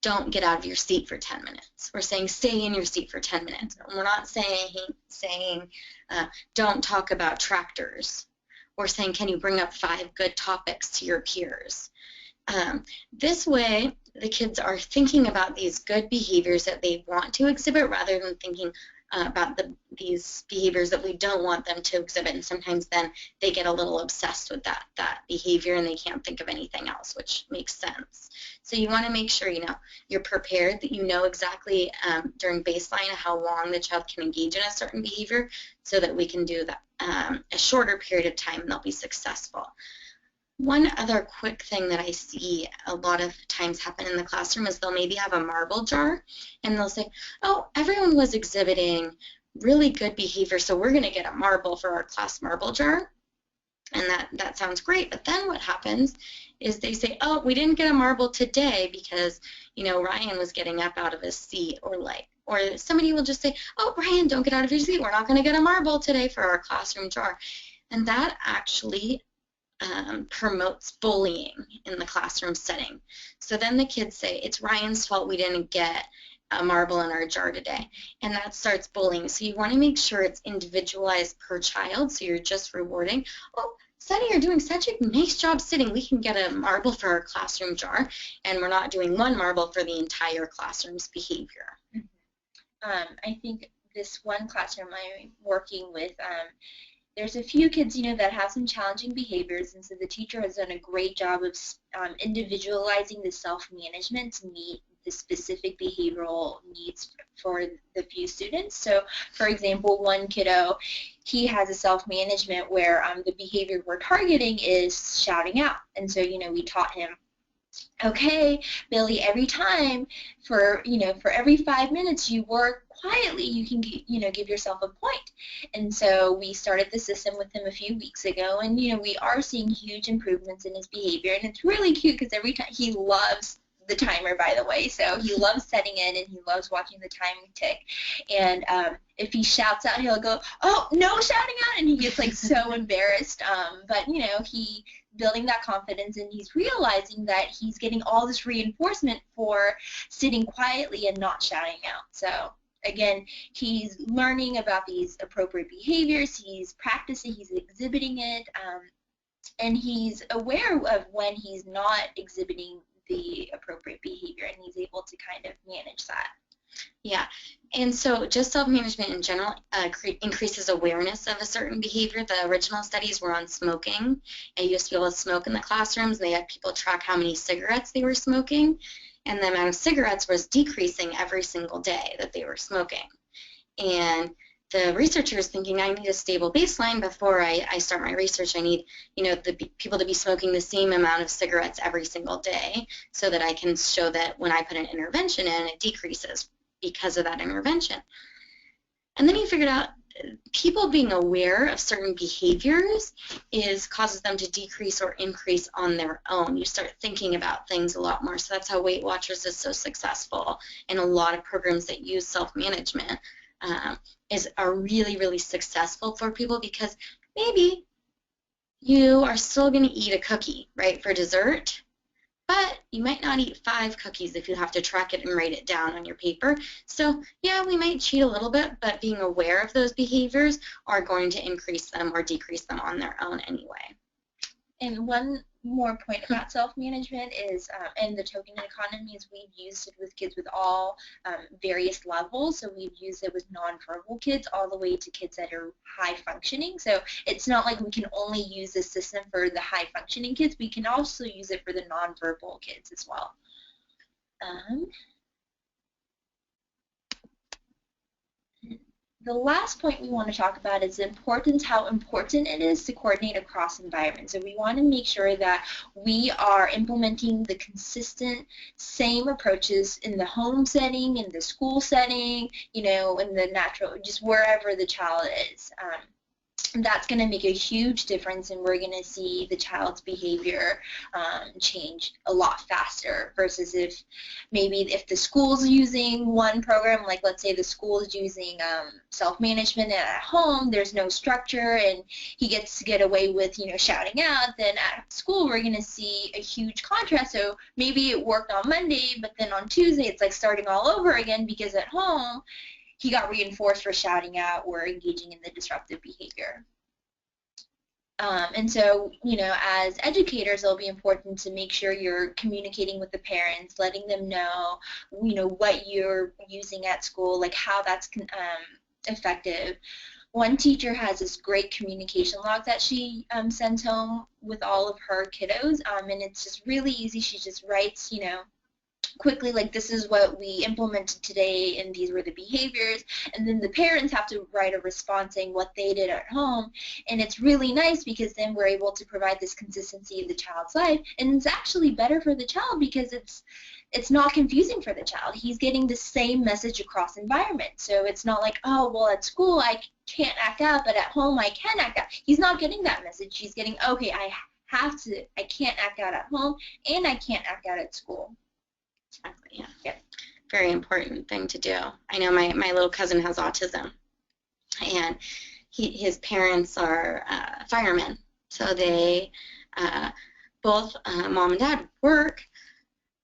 don't get out of your seat for 10 minutes. We're saying stay in your seat for 10 minutes. We're not saying don't talk about tractors. We're saying can you bring up 5 good topics to your peers? This way, the kids are thinking about these good behaviors that they want to exhibit rather than thinking about these behaviors that we don't want them to exhibit, and sometimes then they get a little obsessed with that behavior and they can't think of anything else, which makes sense. So you want to make sure you're prepared, that you know exactly during baseline how long the child can engage in a certain behavior, so that we can do that a shorter period of time and they'll be successful. One other quick thing that I see a lot of times happen in the classroom is they'll maybe have a marble jar and they'll say, oh, everyone was exhibiting really good behavior, so we're going to get a marble for our class marble jar. And that sounds great, but then what happens is they say, oh, we didn't get a marble today because, you know, Ryan was getting up out of his seat, or somebody will just say, oh, Ryan, don't get out of your seat. We're not going to get a marble today for our classroom jar. And that actually promotes bullying in the classroom setting. So then the kids say, it's Ryan's fault we didn't get a marble in our jar today. And that starts bullying. So you want to make sure it's individualized per child, so you're just rewarding, oh, Sunny, you're doing such a nice job sitting. We can get a marble for our classroom jar, and we're not doing one marble for the entire classroom's behavior. I think this one classroom I'm working with, there's a few kids, you know, that have some challenging behaviors, and so the teacher has done a great job of individualizing the self-management to meet the specific behavioral needs for the few students. So, for example, one kiddo, he has a self-management where the behavior we're targeting is shouting out, and so, you know, we taught him, okay, Billy, every time for every 5 minutes you work quietly, you can, you know, give yourself a point. And so we started the system with him a few weeks ago, and, you know, we are seeing huge improvements in his behavior, and it's really cute because every time he loves the timer, by the way, so he loves setting it and he loves watching the time tick. And if he shouts out, he'll go, oh, no shouting out, and he gets like so embarrassed. But, you know, he building that confidence, and he's realizing that he's getting all this reinforcement for sitting quietly and not shouting out. So again, he's learning about these appropriate behaviors, he's practicing, he's exhibiting it, and he's aware of when he's not exhibiting the appropriate behavior, and he's able to kind of manage that. Yeah, and so just self-management in general increases awareness of a certain behavior. The original studies were on smoking, and you used to be able to smoke in the classrooms. They had people track how many cigarettes they were smoking, and the amount of cigarettes was decreasing every single day that they were smoking. And the researcher is thinking, I need a stable baseline before I start my research. I need, you know, the people to be smoking the same amount of cigarettes every single day so that I can show that when I put an intervention in, it decreases because of that intervention. And then he figured out people being aware of certain behaviors causes them to decrease or increase on their own. You start thinking about things a lot more. So that's how Weight Watchers is so successful, and a lot of programs that use self-management are really, really successful for people, because maybe you are still going to eat a cookie, right, for dessert, but you might not eat 5 cookies if you have to track it and write it down on your paper. So yeah, we might cheat a little bit, but being aware of those behaviors are going to increase them or decrease them on their own anyway. And one more point about self-management is, in the token economy, is we've used it with kids with all various levels. So we've used it with nonverbal kids all the way to kids that are high functioning. So it's not like we can only use this system for the high functioning kids. We can also use it for the nonverbal kids as well. The last point we want to talk about is how important it is to coordinate across environments. So we want to make sure that we are implementing the consistent same approaches in the home setting, in the school setting, you know, in the natural, just wherever the child is. That's going to make a huge difference, and we're going to see the child's behavior change a lot faster versus if the school's using one program, like let's say the school is using self-management at home, there's no structure, and he gets to get away with, you know, shouting out, then at school we're going to see a huge contrast. So maybe it worked on Monday, but then on Tuesday it's like starting all over again, because at home he got reinforced for shouting out or engaging in the disruptive behavior. And so, you know, as educators, it'll be important to make sure you're communicating with the parents, letting them know, you know, what you're using at school, like how that's effective. One teacher has this great communication log that she sends home with all of her kiddos, and it's just really easy. She just writes, you know, quickly, like, this is what we implemented today and these were the behaviors, and then the parents have to write a response saying what they did at home. And it's really nice because then we're able to provide this consistency in the child's life, and it's actually better for the child because it's not confusing for the child. He's getting the same message across environment. So it's not like, oh, well, at school I can't act out, but at home I can act out. He's not getting that message. He's getting, okay, I can't act out at home, and I can't act out at school. Exactly, yeah. Yep. Very important thing to do. I know my little cousin has autism, and his parents are firemen. So they, both mom and dad work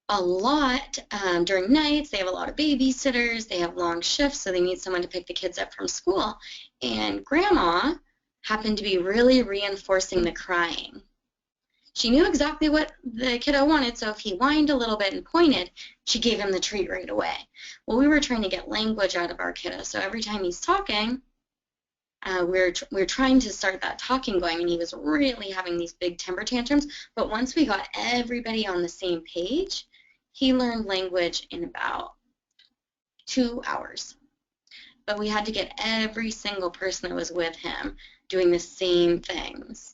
a lot during nights. They have a lot of babysitters. They have long shifts, so they need someone to pick the kids up from school. And Grandma happened to be really reinforcing the crying. She knew exactly what the kiddo wanted, so if he whined a little bit and pointed, she gave him the treat right away. Well, we were trying to get language out of our kiddo, so every time he's talking, we're trying to start that talking going, and he was really having these big temper tantrums. But once we got everybody on the same page, he learned language in about 2 hours. But we had to get every single person that was with him doing the same things.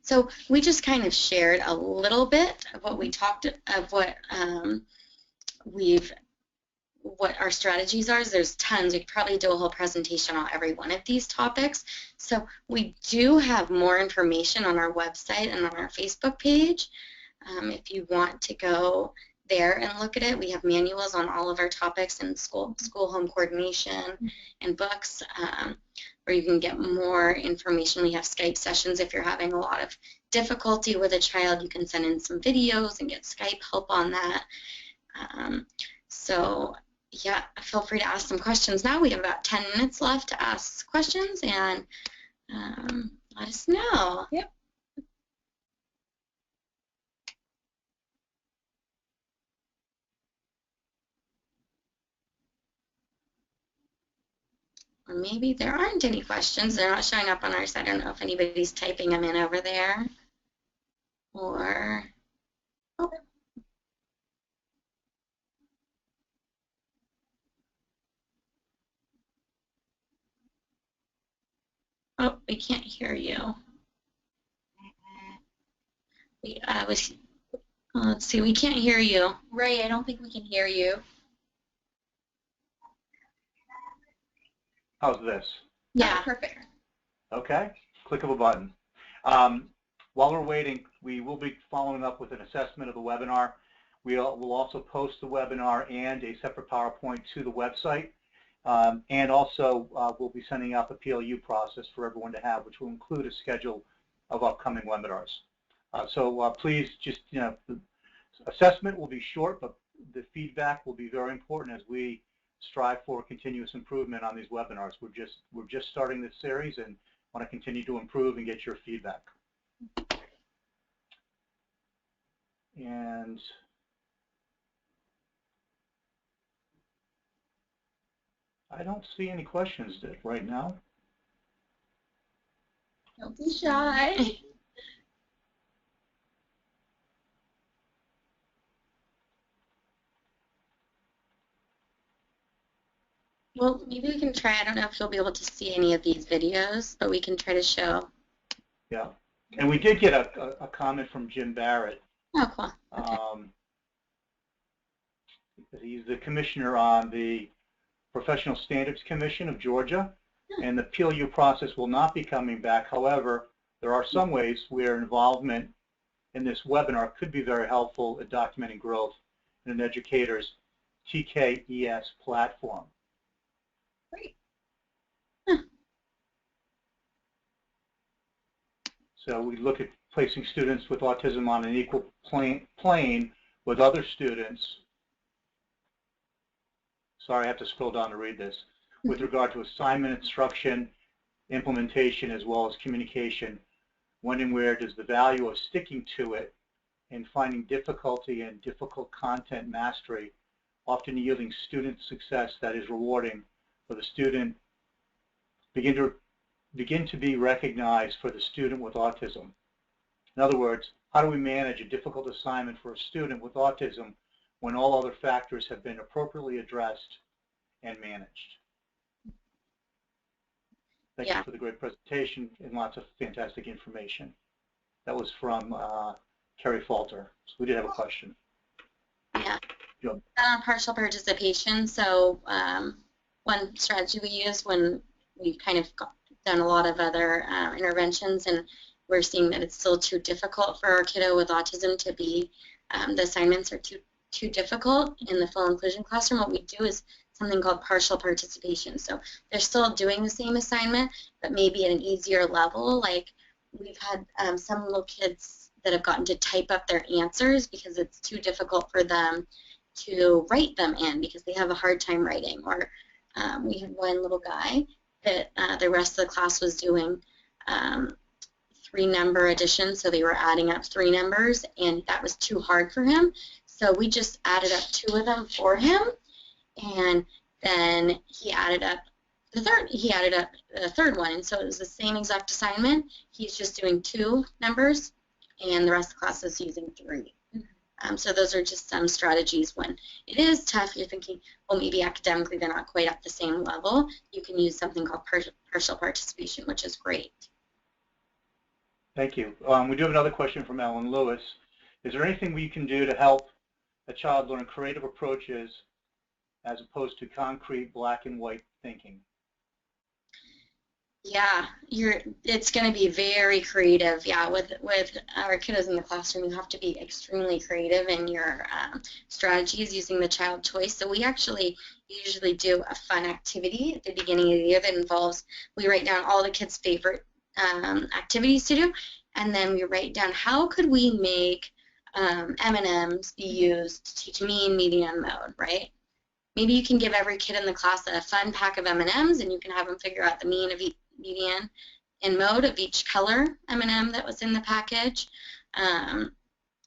So we just kind of shared a little bit of what we talked of what our strategies are. There's tons. We could probably do a whole presentation on every one of these topics. So we do have more information on our website and on our Facebook page. If you want to go there and look at it, we have manuals on all of our topics in school home coordination and books, where you can get more information. We have Skype sessions. If you're having a lot of difficulty with a child, you can send in some videos and get Skype help on that. So yeah, feel free to ask some questions now. We have about 10 minutes left to ask questions, and let us know. Yep. Or maybe there aren't any questions. They're not showing up on our side. I don't know if anybody's typing them in over there. Or, oh. Oh, we can't hear you. Let's see, we can't hear you. Ray, I don't think we can hear you. How's this? Yeah. Oh, perfect. Okay, click of a button. While we're waiting, we will be following up with an assessment of the webinar. We'll also post the webinar and a separate PowerPoint to the website. And also, we'll be sending out the PLU process for everyone to have, which will include a schedule of upcoming webinars. So please just, the assessment will be short, but the feedback will be very important as we strive for continuous improvement on these webinars. We're just starting this series and want to continue to improve and get your feedback. And I don't see any questions right now. Don't be shy. Well, maybe we can try. I don't know if you'll be able to see any of these videos, but we can try to show. Yeah, and we did get a comment from Jim Barrett. Oh, cool. Okay. He's the commissioner on the Professional Standards Commission of Georgia, and the PLU process will not be coming back. However, there are some ways where involvement in this webinar could be very helpful at documenting growth in an educator's TKES platform. Great. So we look at placing students with autism on an equal plane with other students. Sorry, I have to scroll down to read this. With regard to assignment, instruction, implementation, as well as communication, when and where does the value of sticking to it and finding difficulty and difficult content mastery, often yielding student success that is rewarding for the student, begin to be recognized for the student with autism. In other words, how do we manage a difficult assignment for a student with autism when all other factors have been appropriately addressed and managed. Thank you for the great presentation and lots of fantastic information. That was from Carrie Falter. So we did have a question. Yeah. Partial participation. So one strategy we use when we've kind of done a lot of other interventions, and we're seeing that it's still too difficult for our kiddo with autism to be, the assignments are too difficult in the full inclusion classroom. What we do is something called partial participation. So they're still doing the same assignment, but maybe at an easier level. Like we've had some little kids that have gotten to type up their answers because it's too difficult for them to write them in because they have a hard time writing. Or we had one little guy that the rest of the class was doing 3-number addition, so they were adding up 3 numbers, and that was too hard for him. So we just added up 2 of them for him, and then he added up the third one, and so it was the same exact assignment. He's just doing 2 numbers, and the rest of the class is using 3. So those are just some strategies when it is tough. You're thinking, well, maybe academically they're not quite at the same level. You can use something called partial participation, which is great. Thank you. We do have another question from Ellen Lewis. Is there anything we can do to help a child learn creative approaches as opposed to concrete black and white thinking? Yeah, it's going to be very creative. Yeah, with our kiddos in the classroom, you have to be extremely creative in your strategies using the child choice. So we actually usually do a fun activity at the beginning of the year that involves, we write down all the kids' favorite activities to do, and then we write down how could we make M&Ms be used to teach mean, median, mode, right? Maybe you can give every kid in the class a fun pack of M&Ms, and you can have them figure out the mean of each median and mode of each color M&M that was in the package.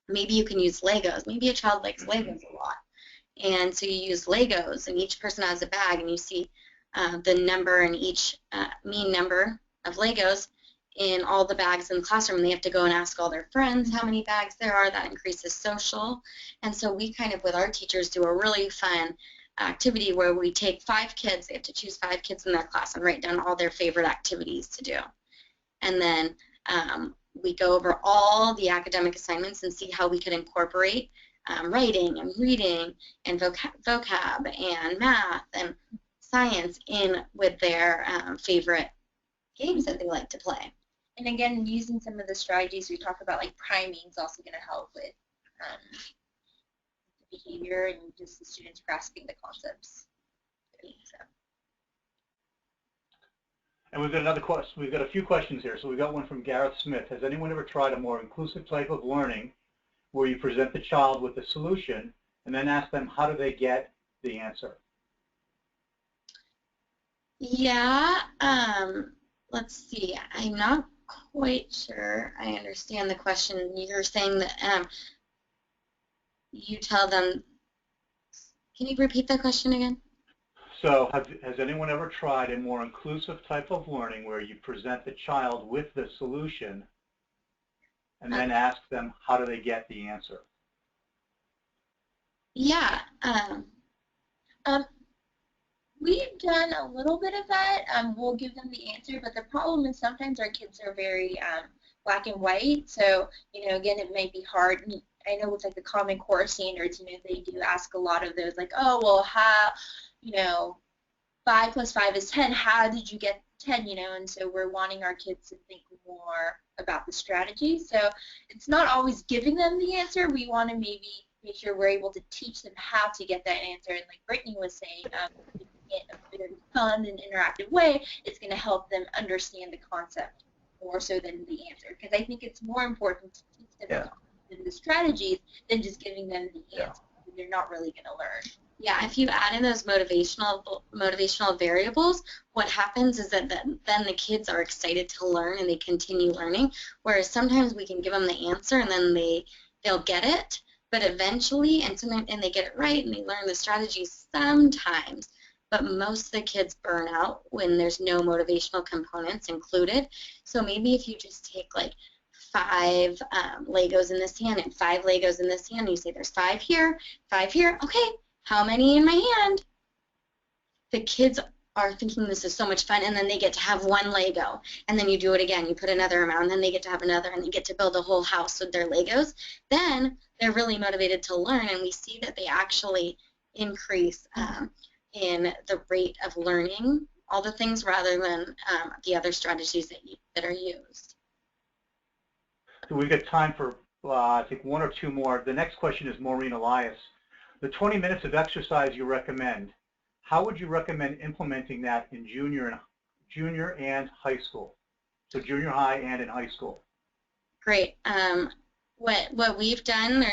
Maybe you can use Legos. Maybe a child likes Legos a lot. And so you use Legos, and each person has a bag, and you see the number in each mean number of Legos in all the bags in the classroom. They have to go and ask all their friends how many bags there are. That increases social. And so we kind of, with our teachers, do a really fun activity where we take 5 kids, they have to choose 5 kids in their class and write down all their favorite activities to do. And then we go over all the academic assignments and see how we could incorporate writing and reading and vocab and math and science in with their favorite games that they like to play. And again, using some of the strategies we talk about, like priming, is also going to help with behavior and just the students grasping the concepts. So. And we've got another question. We've got a few questions here. So we've got one from Gareth Smith. Has anyone ever tried a more inclusive type of learning where you present the child with a solution and then ask them how do they get the answer? Yeah. Let's see. I'm not quite sure I understand the question. You're saying that you tell them, can you repeat that question again? So has anyone ever tried a more inclusive type of learning where you present the child with the solution and then ask them how do they get the answer? Yeah. We've done a little bit of that. We'll give them the answer, but the problem is sometimes our kids are very black and white. So, again, it may be hard. I know with like the Common Core standards, they do ask a lot of those, like, oh, well, how, 5 + 5 is 10. How did you get 10? And so we're wanting our kids to think more about the strategy. So it's not always giving them the answer. We want to maybe make sure we're able to teach them how to get that answer. And like Brittany was saying, in a very fun and interactive way, it's going to help them understand the concept more so than the answer. Because I think it's more important to teach them the strategies than just giving them the answer. They're not really going to learn. Yeah, if you add in those motivational variables, what happens is that then the kids are excited to learn and they continue learning, whereas sometimes we can give them the answer and then they'll get it, but eventually, and they get it right and they learn the strategies sometimes, but most of the kids burn out when there's no motivational components included. So maybe if you just take like 5 Legos in this hand and 5 Legos in this hand. And you say there's 5 here, 5 here. Okay, how many in my hand? The kids are thinking this is so much fun, and then they get to have 1 Lego, and then you do it again. You put another amount, and then they get to have another, and they get to build a whole house with their Legos. Then they're really motivated to learn, and we see that they actually increase in the rate of learning all the things rather than the other strategies that are used. So we've got time for, I think, 1 or 2 more. The next question is Maureen Elias. The 20 minutes of exercise you recommend, how would you recommend implementing that in junior and high school? So junior high and in high school. Great. What we've done,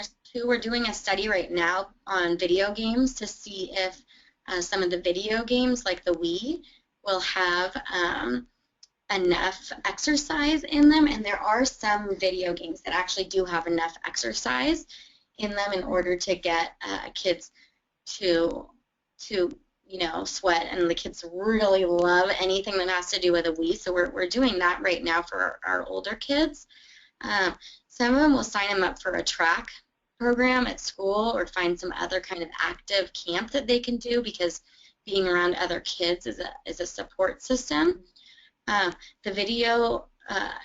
we're doing a study right now on video games to see if some of the video games like the Wii will have enough exercise in them, and there are some video games that actually do have enough exercise in them in order to get kids to sweat, and the kids really love anything that has to do with a Wii, so we're doing that right now for our older kids. Some of them will sign them up for a track program at school or find some other kind of active camp that they can do, because being around other kids is a support system. The video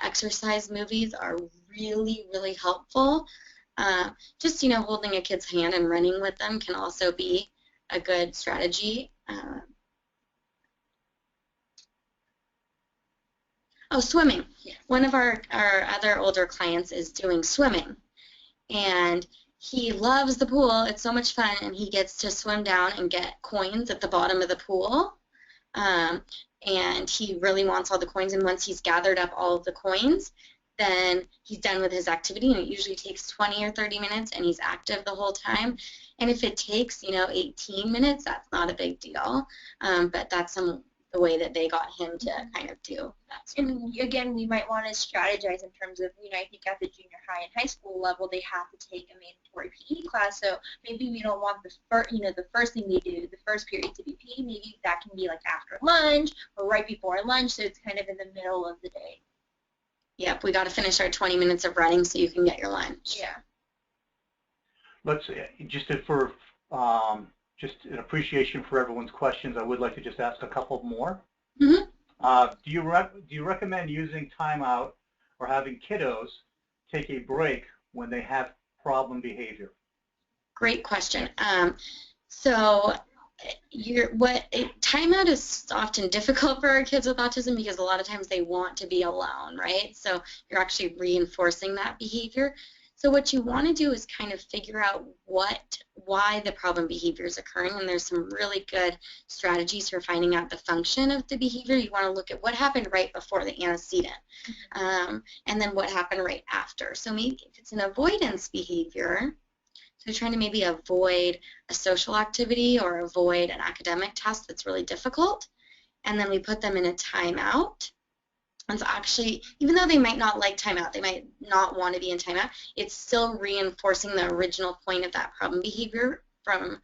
exercise movies are really, really helpful. Just, holding a kid's hand and running with them can also be a good strategy. Swimming. Yeah. One of our other older clients is doing swimming, and he loves the pool. It's so much fun, and he gets to swim down and get coins at the bottom of the pool, and he really wants all the coins, and once he's gathered up all of the coins, then he's done with his activity, and it usually takes 20 or 30 minutes, and he's active the whole time. And if it takes, 18 minutes, that's not a big deal, but that's the way that they got him to kind of do that. And again, we might want to strategize in terms of, I think at the junior high and high school level, they have to take a mandatory PE class. So maybe we don't want the first thing they do, the first period to be PE. Maybe that can be like after lunch or right before lunch, so it's kind of in the middle of the day. Yep, we got to finish our 20 minutes of running so you can get your lunch. Yeah. Let's just an appreciation for everyone's questions, I would like to just ask a couple more. Mm-hmm. Do you recommend using timeout or having kiddos take a break when they have problem behavior? Great question. Timeout is often difficult for our kids with autism because a lot of times they want to be alone, right? So you're actually reinforcing that behavior. So what you want to do is kind of figure out why the problem behavior is occurring, and there's some really good strategies for finding out the function of the behavior. You want to look at what happened right before the antecedent, and then what happened right after. So maybe if it's an avoidance behavior, so trying to maybe avoid a social activity or avoid an academic task that's really difficult, and then we put them in a timeout. And so actually, even though they might not like timeout, they might not want to be in timeout, it's still reinforcing the original point of that problem behavior from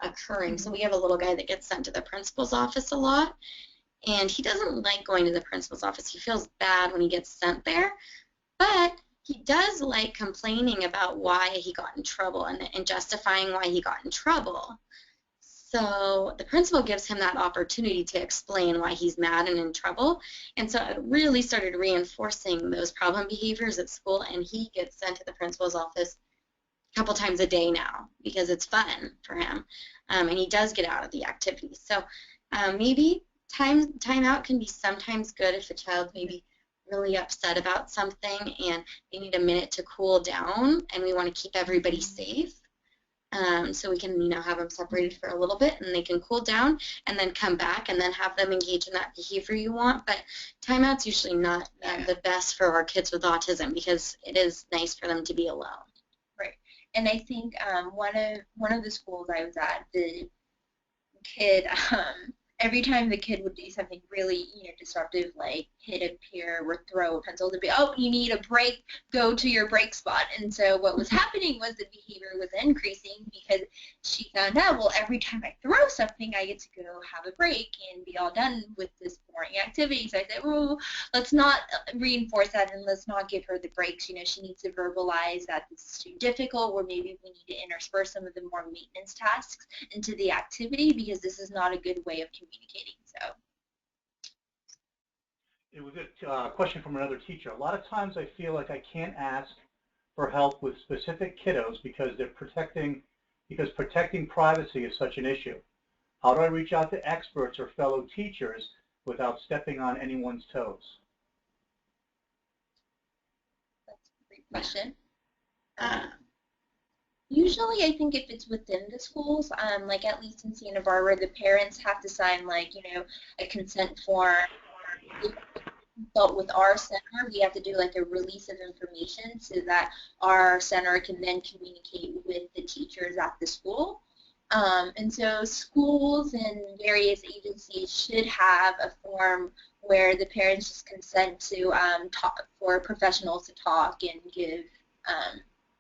occurring. Mm-hmm. So we have a little guy that gets sent to the principal's office a lot, and he doesn't like going to the principal's office. He feels bad when he gets sent there, but he does like complaining about why he got in trouble and justifying why he got in trouble. So the principal gives him that opportunity to explain why he's mad and in trouble, and so it really started reinforcing those problem behaviors at school, and he gets sent to the principal's office a couple times a day now because it's fun for him, and he does get out of the activities. So maybe timeout can be sometimes good if a child's maybe really upset about something and they need a minute to cool down, and we want to keep everybody safe. So we can, have them separated for a little bit, and they can cool down, and then come back, and then have them engage in that behavior you want. But timeout's usually not the best for our kids with autism because it is nice for them to be alone. Right. And I think one of the schools I was at, the kid every time the kid would do something really, disruptive, like hit a peer or throw a pencil, they'd be, oh, you need a break, go to your break spot. And so what was happening was the behavior was increasing because she found out, well, every time I throw something, I get to go have a break and be all done with this boring activity. So I said, well, let's not reinforce that and let's not give her the breaks. She needs to verbalize that this is too difficult, or maybe we need to intersperse some of the more maintenance tasks into the activity because this is not a good way of communicating. So it was a question from another teacher. A lot of times I feel like I can't ask for help with specific kiddos because protecting privacy is such an issue. How do I reach out to experts or fellow teachers without stepping on anyone's toes? that's a great question. Usually, I think if it's within the schools, like at least in Santa Barbara, the parents have to sign a consent form. Or if we consult with our center, we have to do like a release of information so that our center can then communicate with the teachers at the school. And so schools and various agencies should have a form where the parents just consent to talk, for professionals to talk and give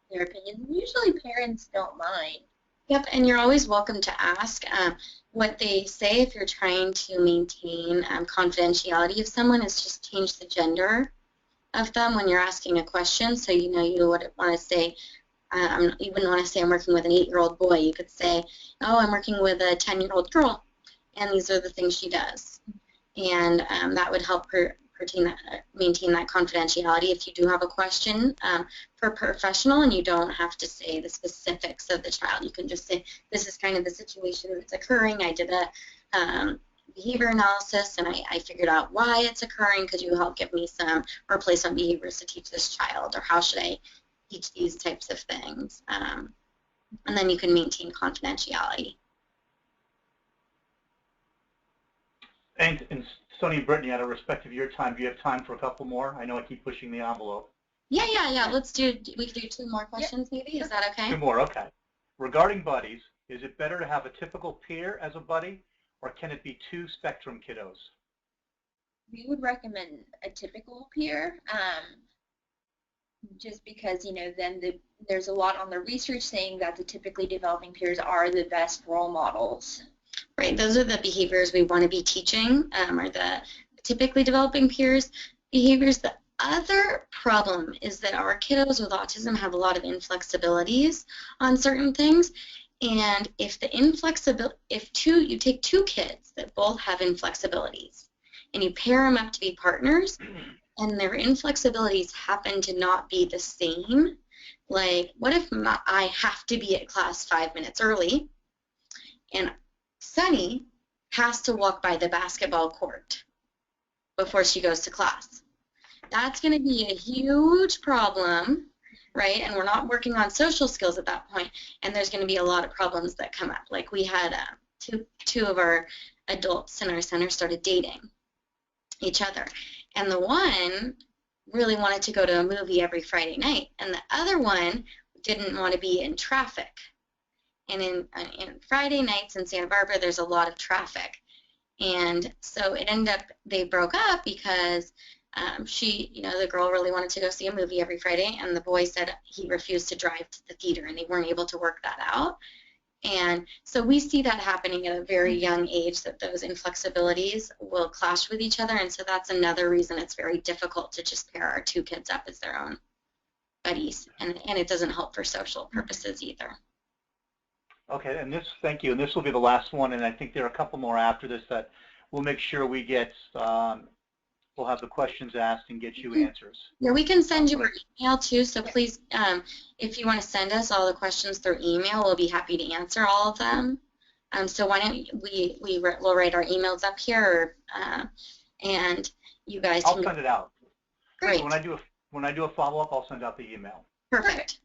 their opinion. Usually parents don't mind. Yep, and you're always welcome to ask. What they say if you're trying to maintain confidentiality of someone is just change the gender of them when you're asking a question. So you would want to say, you wouldn't want to say I'm working with an 8-year-old boy. You could say, oh, I'm working with a 10-year-old girl, and these are the things she does. And that would help maintain that confidentiality. If you do have a question for a professional and you don't have to say the specifics of the child, you can just say, this is kind of the situation that's occurring. I did a behavior analysis and I figured out why it's occurring. Could you help give me some replacement behaviors to teach this child, or how should I teach these types of things? And then you can maintain confidentiality. And Sonny and Brittany, out of respect of your time, do you have time for a couple more? I know I keep pushing the envelope. Yeah. We could do 2 more questions maybe. Is that okay? 2 more, okay. Regarding buddies, is it better to have a typical peer as a buddy, or can it be 2 spectrum kiddos? We would recommend a typical peer, just because, then there's a lot on the research saying that the typically developing peers are the best role models. Right, those are the behaviors we want to be teaching, or the typically developing peers behaviors. The other problem is that our kiddos with autism have a lot of inflexibilities on certain things, and if you take 2 kids that both have inflexibilities and you pair them up to be partners, and their inflexibilities happen to not be the same, like what if I have to be at class 5 minutes early and Sunny has to walk by the basketball court before she goes to class? That's going to be a huge problem, right? And we're not working on social skills at that point, and there's going to be a lot of problems that come up. Like we had two of our adults in our center started dating each other, and the one really wanted to go to a movie every Friday night, and the other one didn't want to be in traffic. And in Friday nights in Santa Barbara, there's a lot of traffic. And so it ended up, they broke up because the girl really wanted to go see a movie every Friday, and the boy said he refused to drive to the theater, and they weren't able to work that out. And so we see that happening at a very young age, that those inflexibilities will clash with each other. And so that's another reason it's very difficult to just pair our 2 kids up as their own buddies. And it doesn't help for social purposes either. Okay, and thank you. And this will be the last one, and I think there are a couple more after this that we'll make sure we get, we'll have the questions asked and get you answers. Yeah, we can send you our email too, so please, if you want to send us all the questions through email, we'll be happy to answer all of them. So why don't we'll write our emails up here, and you guys can... I'll send it out. Great. So when I do a follow-up, I'll send out the email. Perfect.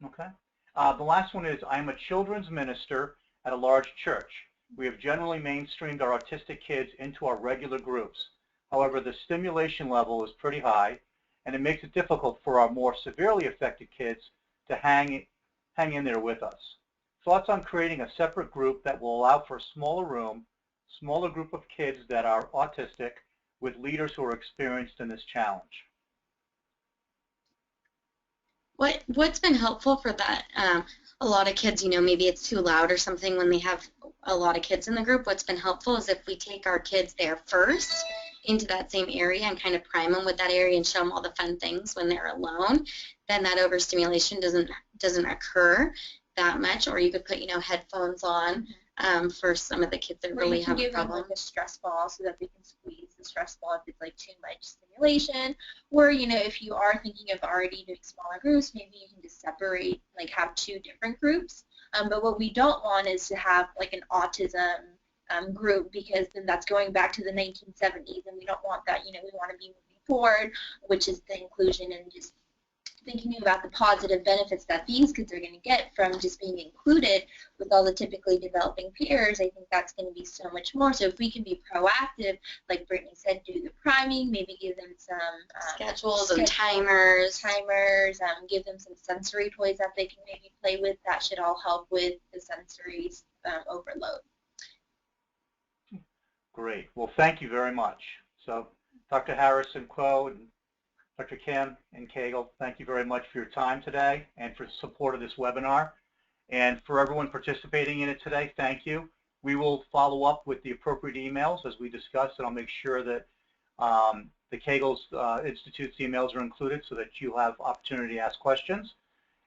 Okay. The last one is, I am a children's minister at a large church. We have generally mainstreamed our autistic kids into our regular groups. However, the stimulation level is pretty high, and it makes it difficult for our more severely affected kids to hang in there with us. Thoughts on creating a separate group that will allow for a smaller room, smaller group of kids that are autistic with leaders who are experienced in this challenge. What's been helpful for that? A lot of kids, maybe it's too loud or something when they have a lot of kids in the group. What's been helpful is if we take our kids there first into that same area and kind of prime them with that area and show them all the fun things when they're alone, then that overstimulation doesn't occur that much. Or you could put, headphones on for some of the kids that really have a problem. Give them like a stress ball so that they can squeeze the stress ball if it's like too much stimulation. Or, if you are thinking of already doing smaller groups, maybe you can just separate, like have 2 different groups. But what we don't want is to have like an autism group, because then that's going back to the 1970s, and we don't want that. We want to be moving forward, which is the inclusion and just thinking about the positive benefits that these kids are going to get from just being included with all the typically developing peers. I think that's going to be so much more. So if we can be proactive, like Brittany said, do the priming, maybe give them some schedules and timers, give them some sensory toys that they can maybe play with. That should all help with the sensory overload. Great. Well, thank you very much. So Dr. Harris and Quo and Dr. Kim and Koegel, thank you very much for your time today and for support of this webinar. And for everyone participating in it today, thank you. We will follow up with the appropriate emails as we discussed, and I'll make sure that the Koegel Institute's emails are included so that you have opportunity to ask questions.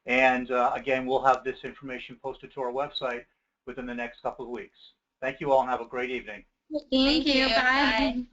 And again, we'll have this information posted to our website within the next couple of weeks. Thank you all and have a great evening. Thank you. Bye.